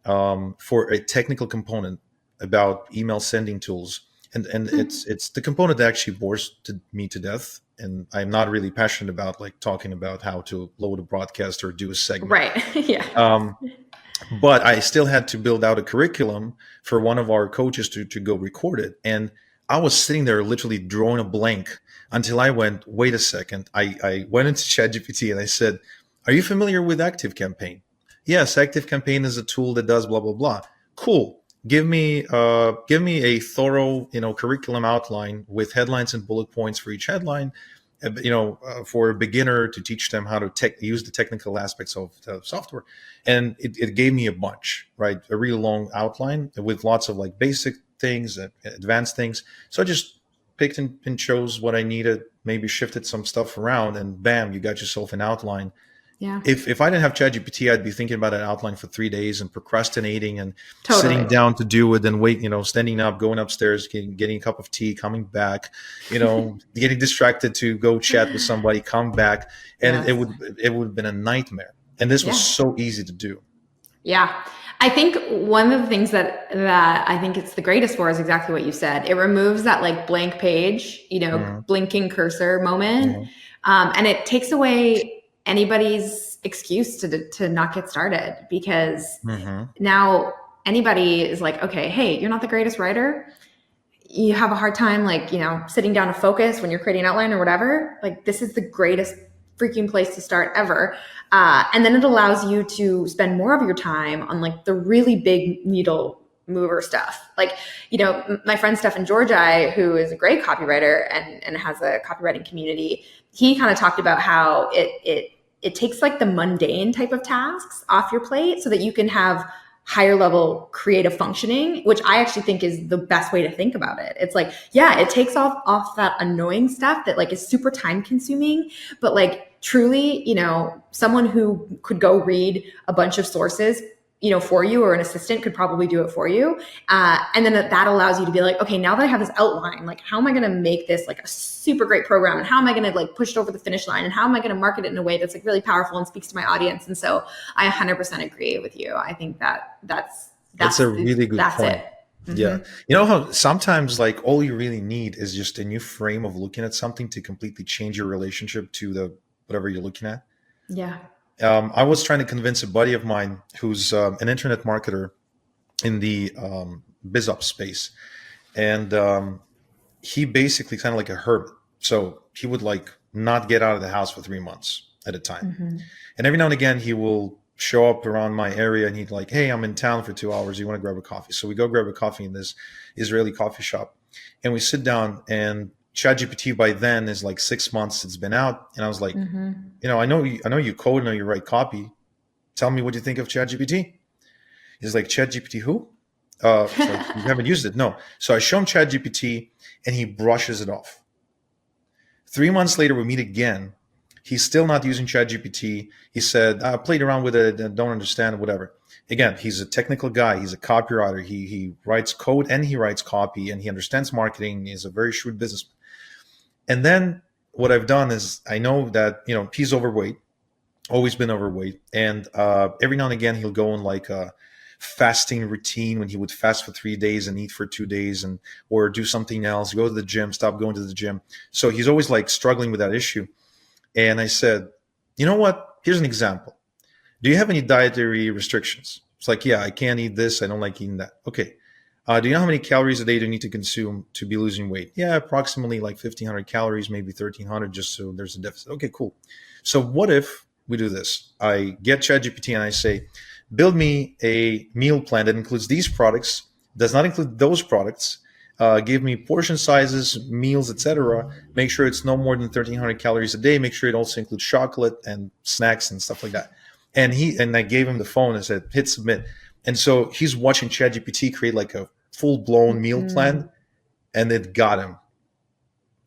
for a technical component about email sending tools. And it's the component that actually bores me to death. And I'm not really passionate about like talking about how to load a broadcast or do a segment. Right. Yeah. But I still had to build out a curriculum for one of our coaches to go record it. And I was sitting there literally drawing a blank until I went, wait a second. I went into ChatGPT and I said, are you familiar with ActiveCampaign? Yes, ActiveCampaign is a tool that does blah, blah, blah. Cool. Give me a thorough, curriculum outline with headlines and bullet points for each headline, for a beginner to teach them how to use the technical aspects of the software. And it gave me a bunch, right? A really long outline with lots of like basic things, advanced things. So I just picked and chose what I needed, maybe shifted some stuff around, and bam, you got yourself an outline. Yeah. If I didn't have ChatGPT, I'd be thinking about an outline for 3 days and procrastinating and sitting down to do it and wait, standing up, going upstairs, getting a cup of tea, coming back, getting distracted to go chat with somebody, come back. And it would have been a nightmare. And this was so easy to do. Yeah. I think one of the things that I think it's the greatest for is exactly what you said. It removes that like blank page, blinking cursor moment. And it takes away anybody's excuse to not get started, because now anybody is like, okay, hey, you're not the greatest writer. You have a hard time, like, sitting down to focus when you're creating an outline or whatever. Like, this is the greatest freaking place to start ever. And then it allows you to spend more of your time on like the really big needle mover stuff. Like, my friend Stefan Georgi, who is a great copywriter and has a copywriting community, he kind of talked about how it takes like the mundane type of tasks off your plate so that you can have higher level creative functioning, which I actually think is the best way to think about it. It's like, yeah, it takes off that annoying stuff that like is super time consuming, but like truly, someone who could go read a bunch of sources, for you, or an assistant could probably do it for you. And then that allows you to be like, okay, now that I have this outline, like how am I going to make this like a super great program? And how am I going to like push it over the finish line? And how am I going to market it in a way that's like really powerful and speaks to my audience? And so I 100% agree with you. I think that's a really good point. It. Mm-hmm. Yeah. You know how sometimes like all you really need is just a new frame of looking at something to completely change your relationship to the whatever you're looking at. Yeah. I was trying to convince a buddy of mine who's an internet marketer in the BizOps space. And he basically kind of like a hermit. So he would like not get out of the house for 3 months at a time. Mm-hmm. And every now and again, he will show up around my area and he'd like, hey, I'm in town for 2 hours. You want to grab a coffee? So we go grab a coffee in this Israeli coffee shop. And we sit down, and ChatGPT by then is like 6 months it's been out. And I was like, mm-hmm. I know you code, I know you write copy. Tell me what you think of ChatGPT. He's like, ChatGPT who? So you haven't used it? No. So I show him ChatGPT and he brushes it off. 3 months later, we meet again. He's still not using ChatGPT. He said, I played around with it and don't understand it, whatever. Again, he's a technical guy. He's a copywriter. He writes code and he writes copy and he understands marketing. He's a very shrewd businessman. And then what I've done is I know that, he's overweight, always been overweight. And every now and again, he'll go on like a fasting routine when he would fast for 3 days and eat for 2 days or do something else, go to the gym, stop going to the gym. So he's always like struggling with that issue. And I said, you know what? Here's an example. Do you have any dietary restrictions? It's like, yeah, I can't eat this. I don't like eating that. Okay. Do you know how many calories a day do you need to consume to be losing weight? Yeah, approximately like 1,500 calories, maybe 1,300, just so there's a deficit. Okay, cool. So what if we do this? I get ChatGPT and I say, build me a meal plan that includes these products, does not include those products, give me portion sizes, meals, etc. Make sure it's no more than 1,300 calories a day. Make sure it also includes chocolate and snacks and stuff like that. And I gave him the phone and said, hit submit. And so he's watching ChatGPT create like a full-blown meal plan, and it got him.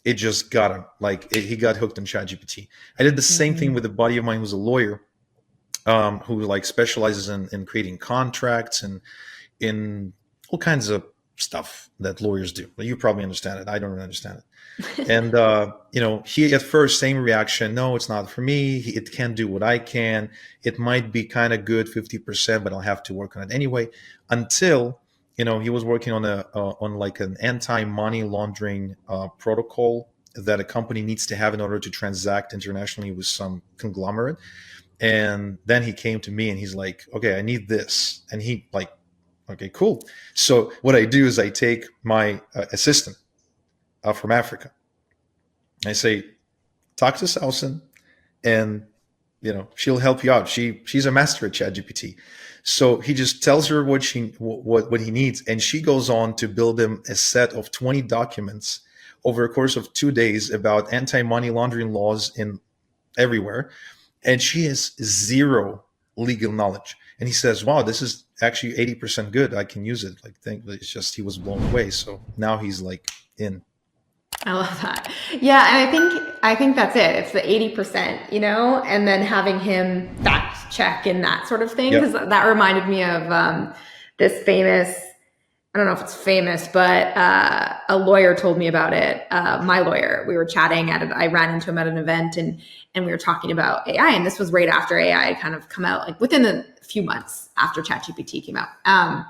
It just got him. Like he got hooked on ChatGPT. I did the same thing with a buddy of mine who's a lawyer, who like specializes in creating contracts and in all kinds of stuff that lawyers do. You probably understand it. I don't really understand it. And, he at first, same reaction. No, it's not for me. It can't do what I can. It might be kind of good 50%, but I'll have to work on it anyway. Until, he was working on like an anti-money laundering protocol that a company needs to have in order to transact internationally with some conglomerate. And then he came to me and he's like, okay, I need this. And he like, okay, cool. So what I do is I take my assistant from Africa. I say, talk to Sausen and, she'll help you out. She's a master at ChatGPT. So he just tells her what he needs. And she goes on to build him a set of 20 documents over a course of 2 days about anti-money laundering laws in everywhere. And she has zero legal knowledge. And he says, wow, this is actually 80% good. I can use it. It's just, he was blown away. So now he's like in. I love that. Yeah. And I think that's it. It's the 80%, and then having him fact check and that sort of thing. Because that reminded me of this famous, I don't know if it's famous, but a lawyer told me about it. My lawyer, we were chatting I ran into him at an event and we were talking about AI. And this was right after AI had kind of come out, like within a few months after ChatGPT came out.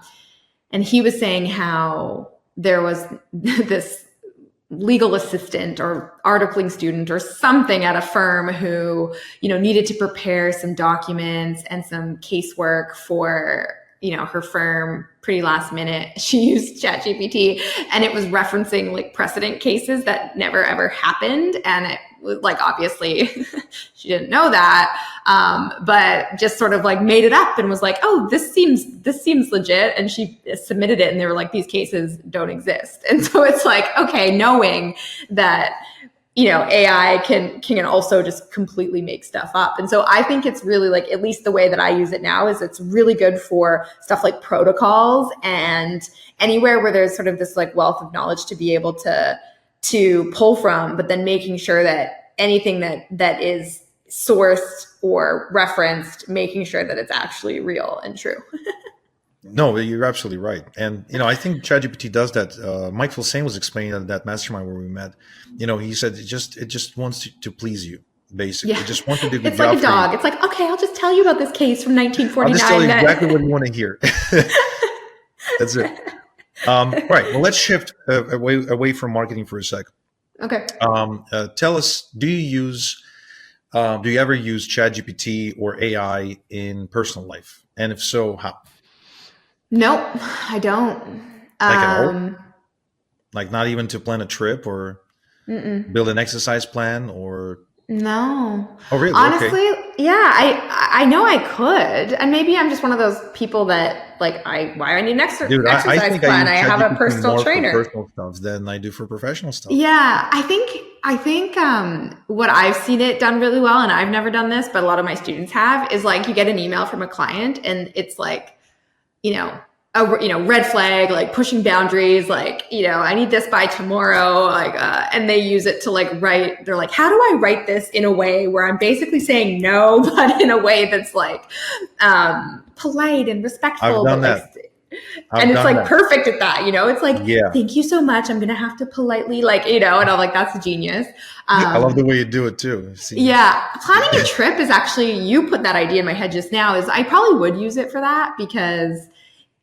And he was saying how there was this legal assistant or articling student or something at a firm who, needed to prepare some documents and some casework for, her firm pretty last minute. She used ChatGPT and it was referencing like precedent cases that never ever happened. And it like obviously she didn't know that, but just sort of like made it up and was like, oh, this seems legit. And she submitted it and they were like, these cases don't exist. And so it's like, okay, knowing that, AI can also just completely make stuff up. And so I think it's really like, at least the way that I use it now is it's really good for stuff like protocols and anywhere where there's sort of this like wealth of knowledge to be able to pull from, but then making sure that anything that is sourced or referenced, making sure that it's actually real and true. No, you're absolutely right. And, I think ChatGPT does that. Mike Filsaime was explaining at that mastermind where we met. He said it just wants to please you, basically. Yeah. It just wants to do a good It's job like a dog. It's like, okay, I'll just tell you about this case from 1949. I'll just tell you exactly what you want to hear. That's it. Right. Well, let's shift away from marketing for a second. Okay. Tell us, do you ever use ChatGPT or AI in personal life? And if so, how? Nope, I don't. Like at all? Like not even to plan a trip or build an exercise plan or? No. Oh, really? Honestly, okay. Yeah, I know I could. And maybe I'm just one of those people that like, why I need an exercise plan? I have a personal trainer. For personal stuff than I do for professional stuff. Yeah, I think what I've seen it done really well, and I've never done this, but a lot of my students have, is like you get an email from a client and it's like, red flag, like pushing boundaries, like, I need this by tomorrow, like, and they use it to like write, they're like, how do I write this in a way where I'm basically saying no, but in a way that's like, polite and respectful. I've done that. And it's like perfect at that, it's like, thank you so much. I'm going to have to politely and I'm like, that's genius. I love the way you do it too. Yeah. Planning a trip is actually, you put that idea in my head just now, is I probably would use it for that because,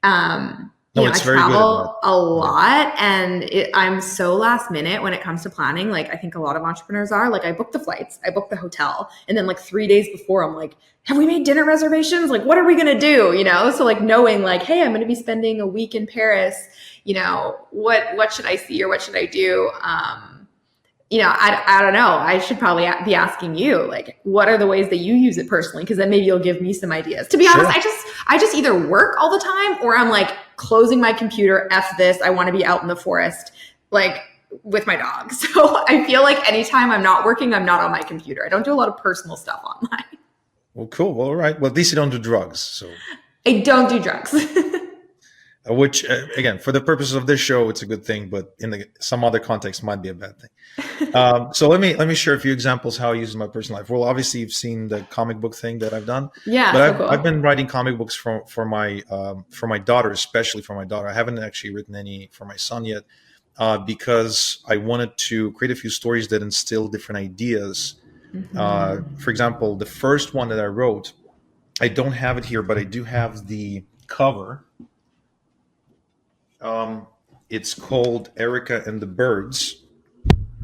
I travel a lot and I'm so last minute when it comes to planning. Like I think a lot of entrepreneurs are like, I book the flights, I book the hotel. And then like 3 days before I'm like, have we made dinner reservations? Like, what are we going to do? So like knowing like, hey, I'm going to be spending a week in Paris, what should I see or what should I do? I don't know. I should probably be asking you, like, what are the ways that you use it personally? Because then maybe you'll give me some ideas. To be honest, I just either work all the time or I'm like closing my computer, F this, I want to be out in the forest, like with my dog. So I feel like anytime I'm not working, I'm not on my computer. I don't do a lot of personal stuff online. Well, cool. Well, all right. Well, at least you don't do drugs. So I don't do drugs. Which, again, for the purposes of this show, it's a good thing, but in some other context might be a bad thing. So let me share a few examples how I use it in my personal life. Well, obviously, you've seen the comic book thing that I've done. Yeah, but I've been writing comic books for my daughter, especially for my daughter. I haven't actually written any for my son yet because I wanted to create a few stories that instill different ideas. For example, the first one that I wrote, I don't have it here, but I do have the cover. It's called Erica and the Birds,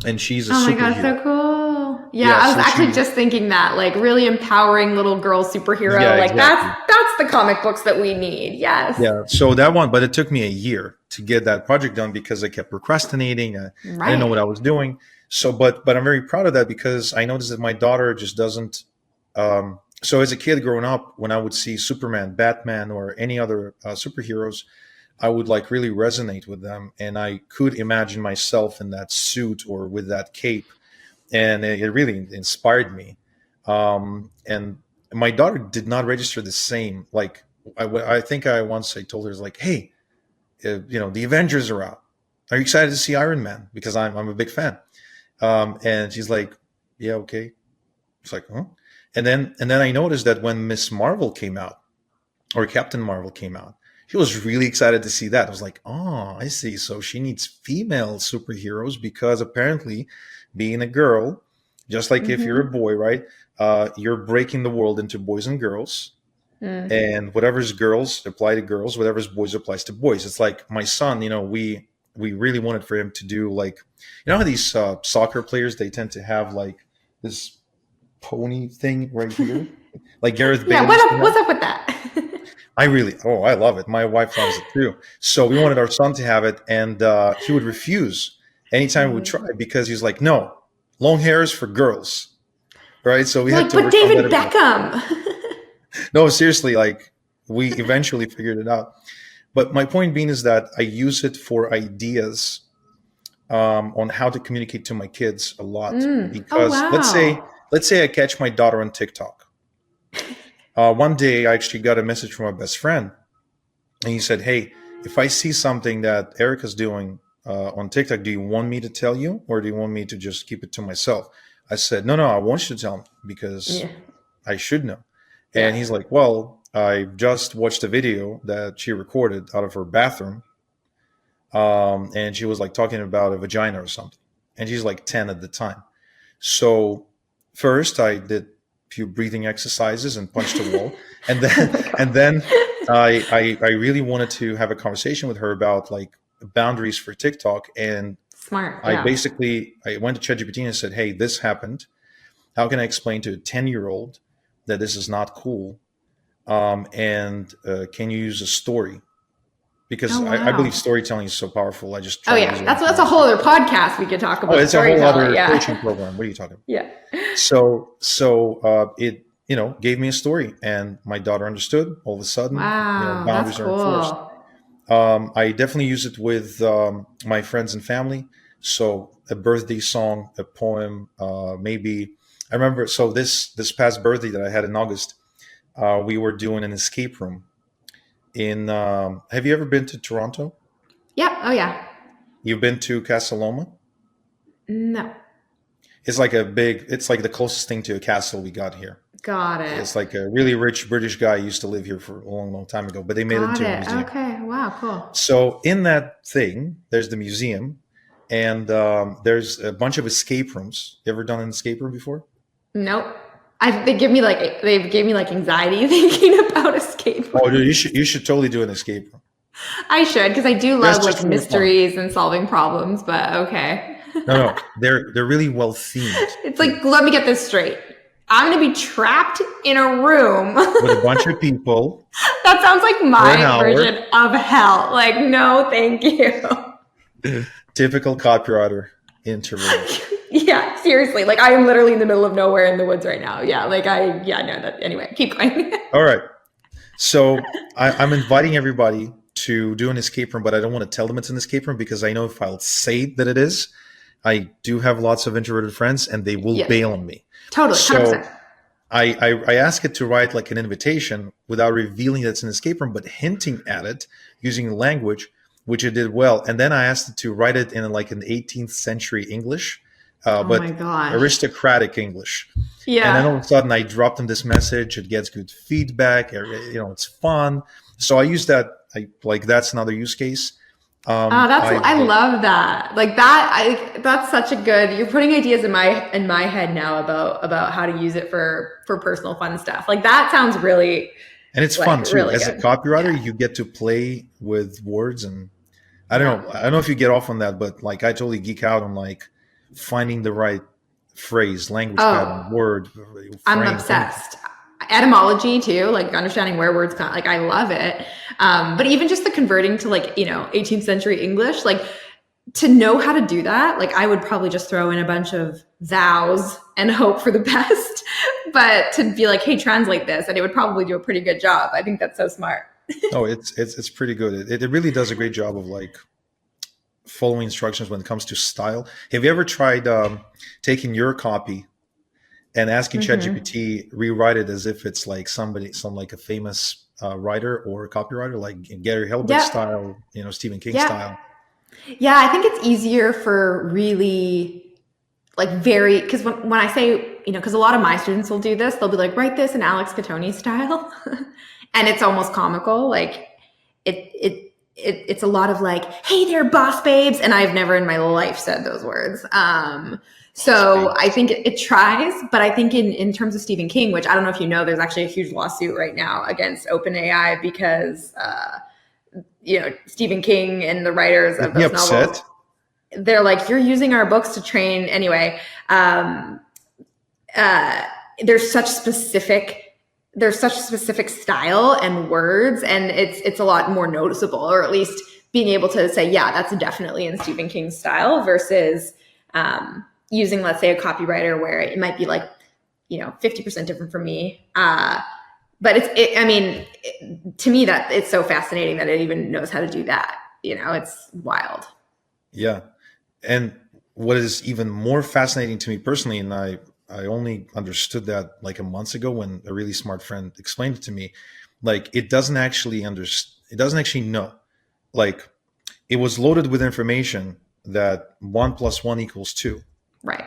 and she's a superhero. Oh my god, so cool! Yeah, I was actually just thinking that, like, really empowering little girl superhero. Yeah, like exactly. That's the comic books that we need. Yes. Yeah. So that one, but it took me a year to get that project done because I kept procrastinating. I didn't know what I was doing. So, but I'm very proud of that because I noticed that my daughter just doesn't. So as a kid growing up, when I would see Superman, Batman, or any other superheroes, I would like really resonate with them, and I could imagine myself in that suit or with that cape, and it really inspired me. And my daughter did not register the same. Like I think I told her, like, hey, the Avengers are out. Are you excited to see Iron Man? Because I'm a big fan. And she's like, yeah, okay. It's like, huh? And then I noticed that when Miss Marvel came out, or Captain Marvel came out, she was really excited to see that. I was like, oh, I see. So she needs female superheroes because apparently being a girl, just like if you're a boy, right? You're breaking the world into boys and girls. And whatever's girls apply to girls, whatever's boys applies to boys. It's like my son, we really wanted for him to do like, how these soccer players, they tend to have like this pony thing right here. Like Gareth Bale. Yeah, what's up with that? I love it. My wife loves it too. So we wanted our son to have it, and he would refuse anytime we would try because he's like, no, long hair is for girls, right? So we You're had like, to but work on David that. Beckham. No, seriously, like we eventually figured it out. But my point being is that I use it for ideas on how to communicate to my kids a lot. Oh, Because wow. let's say I catch my daughter on TikTok. One day I actually got a message from my best friend, and he said, "Hey, if I see something that Erica's doing on TikTok, do you want me to tell you, or do you want me to just keep it to myself?" I said, "No, I want you to tell me because Yeah. I should know." And Yeah. he's like, "Well, I just watched a video that she recorded out of her bathroom, and she was like talking about a vagina or something, and she's like 10 at the time. So first I did a few breathing exercises and punched a wall, and Oh then my and God. then I really wanted to have a conversation with her about like boundaries for TikTok. And Smart. I Yeah. basically I went to ChatGPT and said, "Hey, this happened. How can I explain to a 10-year-old that this is not cool? And can you use a story?" Because Oh, I believe wow. storytelling is so powerful. I just Oh, try to use yeah. it in That's a whole conversation. other podcast we could talk Oh, about it's a whole storytelling. other Yeah. coaching program. What are you talking about? Yeah. So it gave me a story, and my daughter understood. All of a sudden, Wow. That's boundaries are enforced. cool. I definitely use it with my friends and family. So a birthday song, a poem, maybe. I remember. So this past birthday that I had in August, we were doing an escape room in. Have you ever been to Toronto? Yeah. Oh, yeah. You've been to Casa Loma? No. It's like a big. It's like the closest thing to a castle we got here. Got it. It's like a really rich British guy used to live here for a long, long time ago, but they made it Got into a it. museum. Okay. Wow. Cool. So in that thing, there's the museum, and there's a bunch of escape rooms. You ever done an escape room before? Nope. They gave me like anxiety thinking about escape Oh, dude, rooms. you should totally do an escape room. I should, because I do That's love just like for fun. mysteries and solving problems, but okay. No, they're really well themed It's too, like, let me get this straight. I'm going to be trapped in a room. with a bunch of people That sounds like for an my hour. version of hell. Like, no, thank you. Typical copywriter interlude. Yeah, seriously. Like, I am literally in the middle of nowhere in the woods right now. Yeah, no, that, anyway, keep going. All right. So I'm inviting everybody to do an escape room, but I don't want to tell them it's an escape room because I know if I'll say that it is, I do have lots of introverted friends and they will Yeah, bail on me. totally, So 100%. I ask it to write like an invitation without revealing that it's an escape room, but hinting at it using language, which it did well. And then I asked it to write it in like an 18th century English, Oh my but gosh. aristocratic English. And then all Yeah. of a sudden I dropped them this message. It gets good feedback. It's fun. So I use that. That's another use case. I love that. Like that, that's such a good, you're putting ideas in my head now about how to use it for personal fun stuff. Like that sounds really, and it's like fun too. really As a good. copywriter, Yeah. you get to play with words, and Yeah. I don't know if you get off on that, but like I totally geek out on like finding the right phrase, language pattern, Oh, word, I'm frame, anything. obsessed. Etymology too, like understanding where words come, like I love it. But even just the converting to 18th century English, like to know how to do that, like I would probably just throw in a bunch of thous and hope for the best. But to be like, hey, translate this, and it would probably do a pretty good job. I think that's so smart. Oh, it's pretty good. It really does a great job of like following instructions when it comes to style. Have you ever tried taking your copy and asking Mm-hmm. ChatGPT rewrite it as if it's like some like a famous writer or copywriter, like Gary Halbert Yep. style, Stephen King Yep. style? Yeah, I think it's easier for really like very, because when I say, because a lot of my students will do this, they'll be like, write this in Alex Cattoni style. And it's almost comical. Like it's a lot of like, hey there, boss babes. And I've never in my life said those words. So I Babes. think it tries, but I think in terms of Stephen King, which I don't know if you know, there's actually a huge lawsuit right now against OpenAI because, Stephen King and the writers Is of he those novels, upset? they're like, you're using our books to train anyway. Uh, there's such specific style and words, and it's a lot more noticeable, or at least being able to say, yeah, that's definitely in Stephen King's style versus using, let's say, a copywriter where it might be like, 50% different from me. But to me, that it's so fascinating that it even knows how to do that. It's wild. Yeah. And what is even more fascinating to me personally, and I only understood that like a month ago when a really smart friend explained it to me, like it doesn't actually know. Like it was loaded with information that 1 + 1 = 2. Right.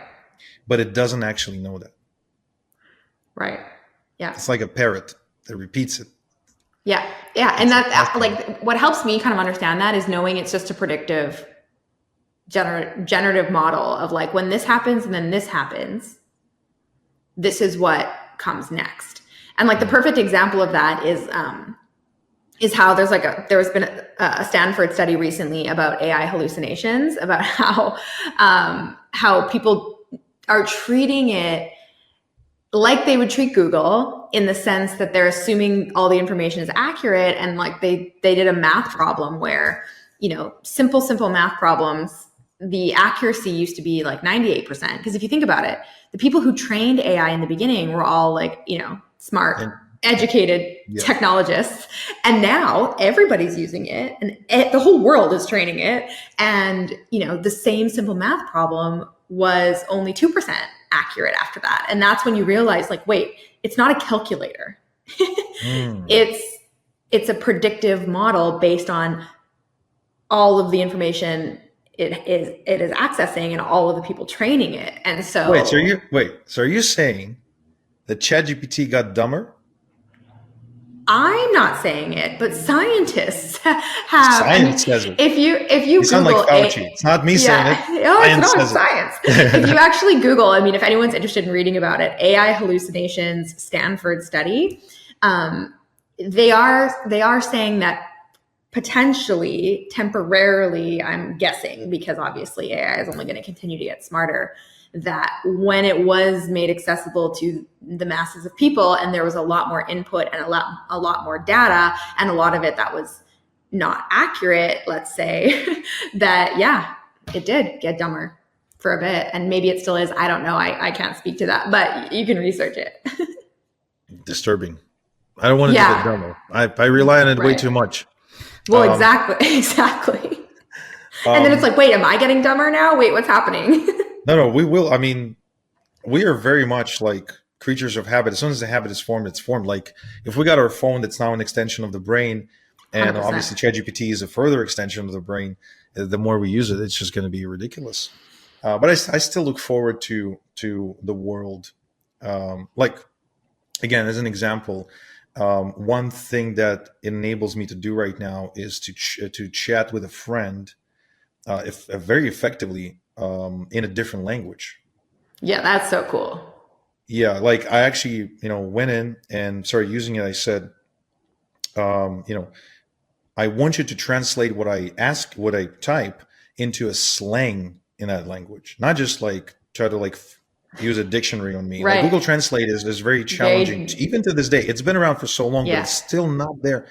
But it doesn't actually know that. Right. Yeah. It's like a parrot that repeats it. Yeah. Yeah. And that's like what helps me kind of understand that is knowing it's just a predictive generative model of like, when this happens and then this happens, this is what comes next. And like the perfect example of that is how there's been a Stanford study recently about AI hallucinations, about how people are treating it like they would treat Google, in the sense that they're assuming all the information is accurate. And like they did a math problem where, simple math problems, the accuracy used to be like 98%. Because if you think about it, the people who trained AI in the beginning were all like, smart, educated technologists. And now everybody's using it, and the whole world is training it. And, the same simple math problem was only 2% accurate after that. And that's when you realize, like, wait, it's not a calculator. It's a predictive model based on all of the information it is accessing and all of the people training it. And so so are you saying that ChatGPT got dumber? I'm not saying it, but scientists have. Science says it. If you You sound Google like Fauci. It's not me saying it. It's science. If you actually Google, if anyone's interested in reading about it, AI hallucinations Stanford study, they are saying that potentially, temporarily, I'm guessing, because obviously AI is only going to continue to get smarter, that when it was made accessible to the masses of people and there was a lot more input and a lot more data, and a lot of it that was not accurate, let's say, that, it did get dumber for a bit. And maybe it still is. I don't know. I can't speak to that, but you can research it. Disturbing. I don't want to get dumber. I rely on it way too much. Well, exactly. And then it's like, wait, am I getting dumber now? Wait, what's happening? No, we will. We are very much like creatures of habit. As soon as the habit is formed, it's formed. Like if we got our phone that's now an extension of the brain, and 100%. Obviously ChatGPT is a further extension of the brain, the more we use it, it's just going to be ridiculous. But I still look forward to the world. Like, again, as an example, one thing that it enables me to do right now is to chat with a friend very effectively in a different language. Yeah, that's so cool. Yeah, like I actually, went in and started using it. I said, I want you to translate what I type into a slang in that language, not just like try to like use a dictionary on me. Right. Like Google Translate is very challenging, even to this day. It's been around for so long, but it's still not there.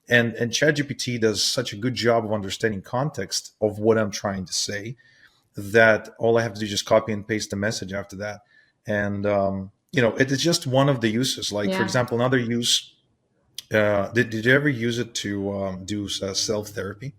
And ChatGPT does such a good job of understanding context of what I'm trying to say that all I have to do is just copy and paste the message after that. And, it is just one of the uses. Like, for example, another use, did you ever use it to do self-therapy?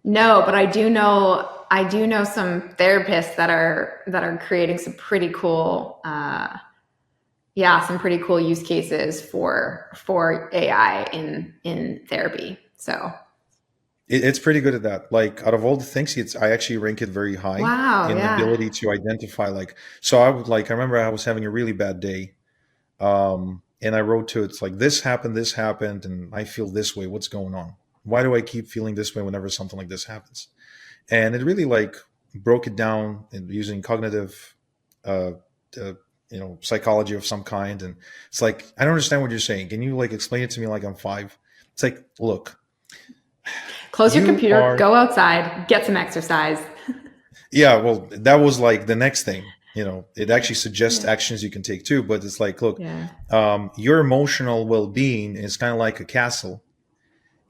No, but I do know some therapists that are creating some pretty cool, some pretty cool use cases for AI in therapy. So it's pretty good at that. Like out of all the things, I actually rank it very high in the ability to identify. Like, so I remember I was having a really bad day, and I wrote to it, it's like this happened, and I feel this way. What's going on? Why do I keep feeling this way whenever something like this happens? And it really like broke it down using cognitive, psychology of some kind. And it's like, I don't understand what you're saying. Can you like explain it to me like I'm 5? It's like, look, close your computer, go outside, get some exercise. Yeah, well, that was like the next thing. It actually suggests actions you can take too. But it's like, look, your emotional well-being is kind of like a castle.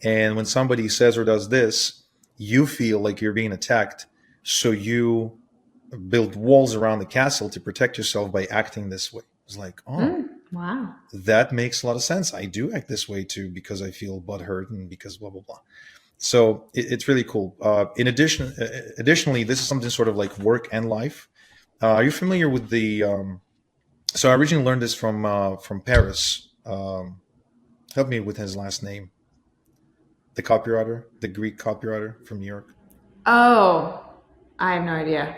And when somebody says or does this, you feel like you're being attacked. So you build walls around the castle to protect yourself by acting this way. It's like, oh, wow, that makes a lot of sense. I do act this way too because I feel butthurt and because blah blah blah. So it's really cool. Additionally, this is something sort of like work and life. Are you familiar with the? So I originally learned this from Paris. Help me with his last name. The copywriter, the Greek copywriter from New York. oh, I have no idea.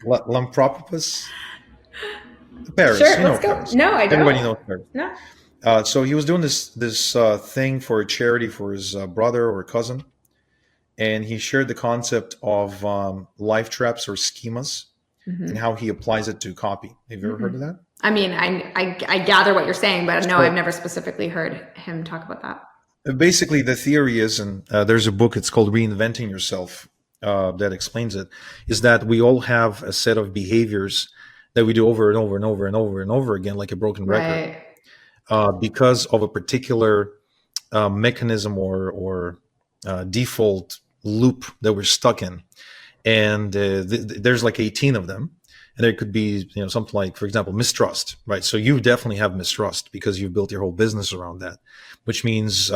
Lampropoulos. Paris. Sure, You know let's go. Paris. No, I don't. Everybody knows Paris. No. So he was doing this thing for a charity for his brother or cousin, and he shared the concept of life traps or schemas and how he applies it to copy. Have you ever heard of that? I mean, I gather what you're saying, but no, I've never specifically heard him talk about that. Basically, the theory is, and there's a book, it's called Reinventing Yourself, that explains it, is that we all have a set of behaviors that we do over and over and over and over and over again, like a broken record, because of a particular mechanism or default loop that we're stuck in. And there's like 18 of them. And there could be, something like, for example, mistrust, right? So you definitely have mistrust because you've built your whole business around that, which means,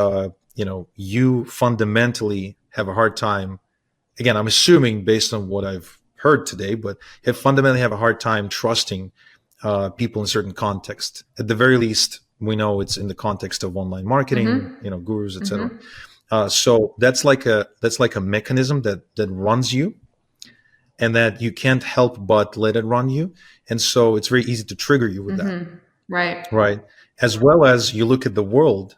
you fundamentally have a hard time. Again, I'm assuming based on what I've heard today, but fundamentally have a hard time trusting people in certain context. At the very least, we know it's in the context of online marketing, gurus, etc. So that's like a mechanism that runs you, and that you can't help but let it run you. And so it's very easy to trigger you with that. Right. As well as you look at the world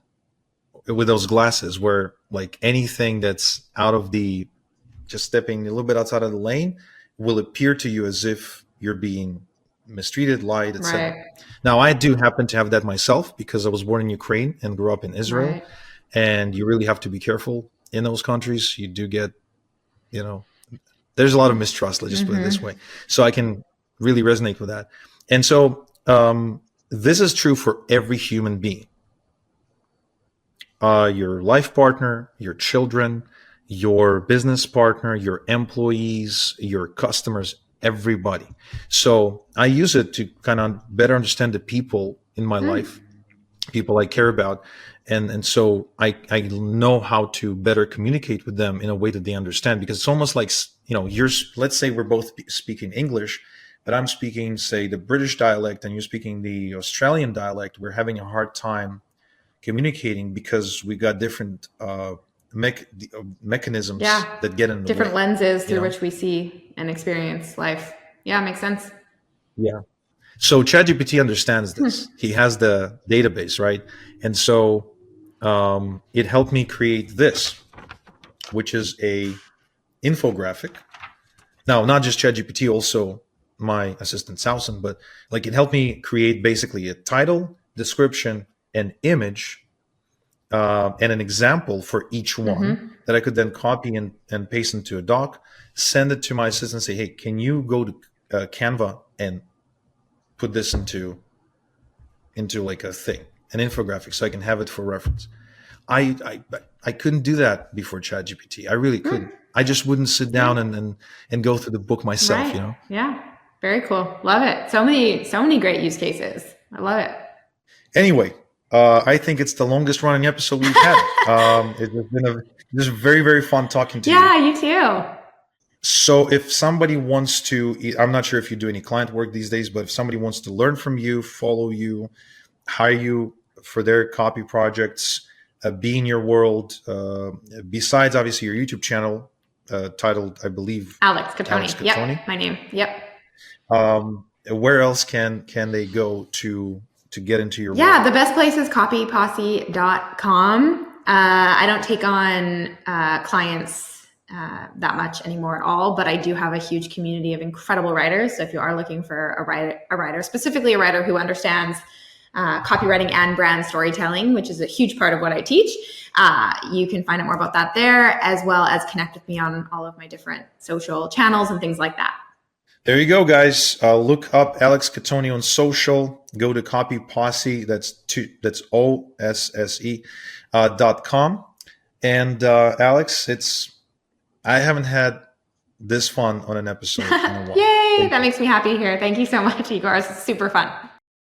with those glasses where like anything that's out of just stepping a little bit outside of the lane will appear to you as if you're being mistreated, lied, etc. Right. Now, I do happen to have that myself because I was born in Ukraine and grew up in Israel. Right. And you really have to be careful in those countries. You do get, there's a lot of mistrust, let's just put it this way. So I can really resonate with that. And so this is true for every human being. Your life partner, your children, your business partner, your employees, your customers, everybody. So I use it to kind of better understand the people in my life, people I care about. And so I know how to better communicate with them in a way that they understand, because it's almost like, let's say we're both speaking English, but I'm speaking, say, the British dialect and you're speaking the Australian dialect. We're having a hard time communicating because we got different mechanisms that get in the different way, lenses through which we see and experience life. Yeah, makes sense. Yeah. So ChatGPT understands this. He has the database, right? And so it helped me create this, which is a infographic. Now, not just ChatGPT, also my assistant Sausen, but like it helped me create basically a title, description, an image, and an example for each one that I could then copy and paste into a doc, send it to my assistant and say, hey, can you go to Canva and put this into like a thing, an infographic, so I can have it for reference. I couldn't do that before ChatGPT. I really couldn't. I just wouldn't sit down and go through the book myself, Yeah. Very cool. Love it. So many great use cases. I love it. Anyway, I think it's the longest running episode we've had. It has been just very, very fun talking to you. Yeah, you too. So if somebody wants to, I'm not sure if you do any client work these days, but if somebody wants to learn from you, follow you, hire you for their copy projects, be in your world, besides obviously your YouTube channel, titled, I believe, Alex Cattoni. Yep, my name. Yep. Where else can they go to get into your world? world? The best place is copyposse.com. I don't take on clients that much anymore at all, but I do have a huge community of incredible writers. So if you are looking for a writer, specifically a writer who understands copywriting and brand storytelling, which is a huge part of what I teach, you can find out more about that there, as well as connect with me on all of my different social channels and things like that. There you go, guys. Look up Alex Cattoni on social. Go to Copy Posse. That's OSSE.com. And Alex, I haven't had this fun on an episode in a while. Yay! That makes me happy to hear. Thank you so much, Igor. It's super fun.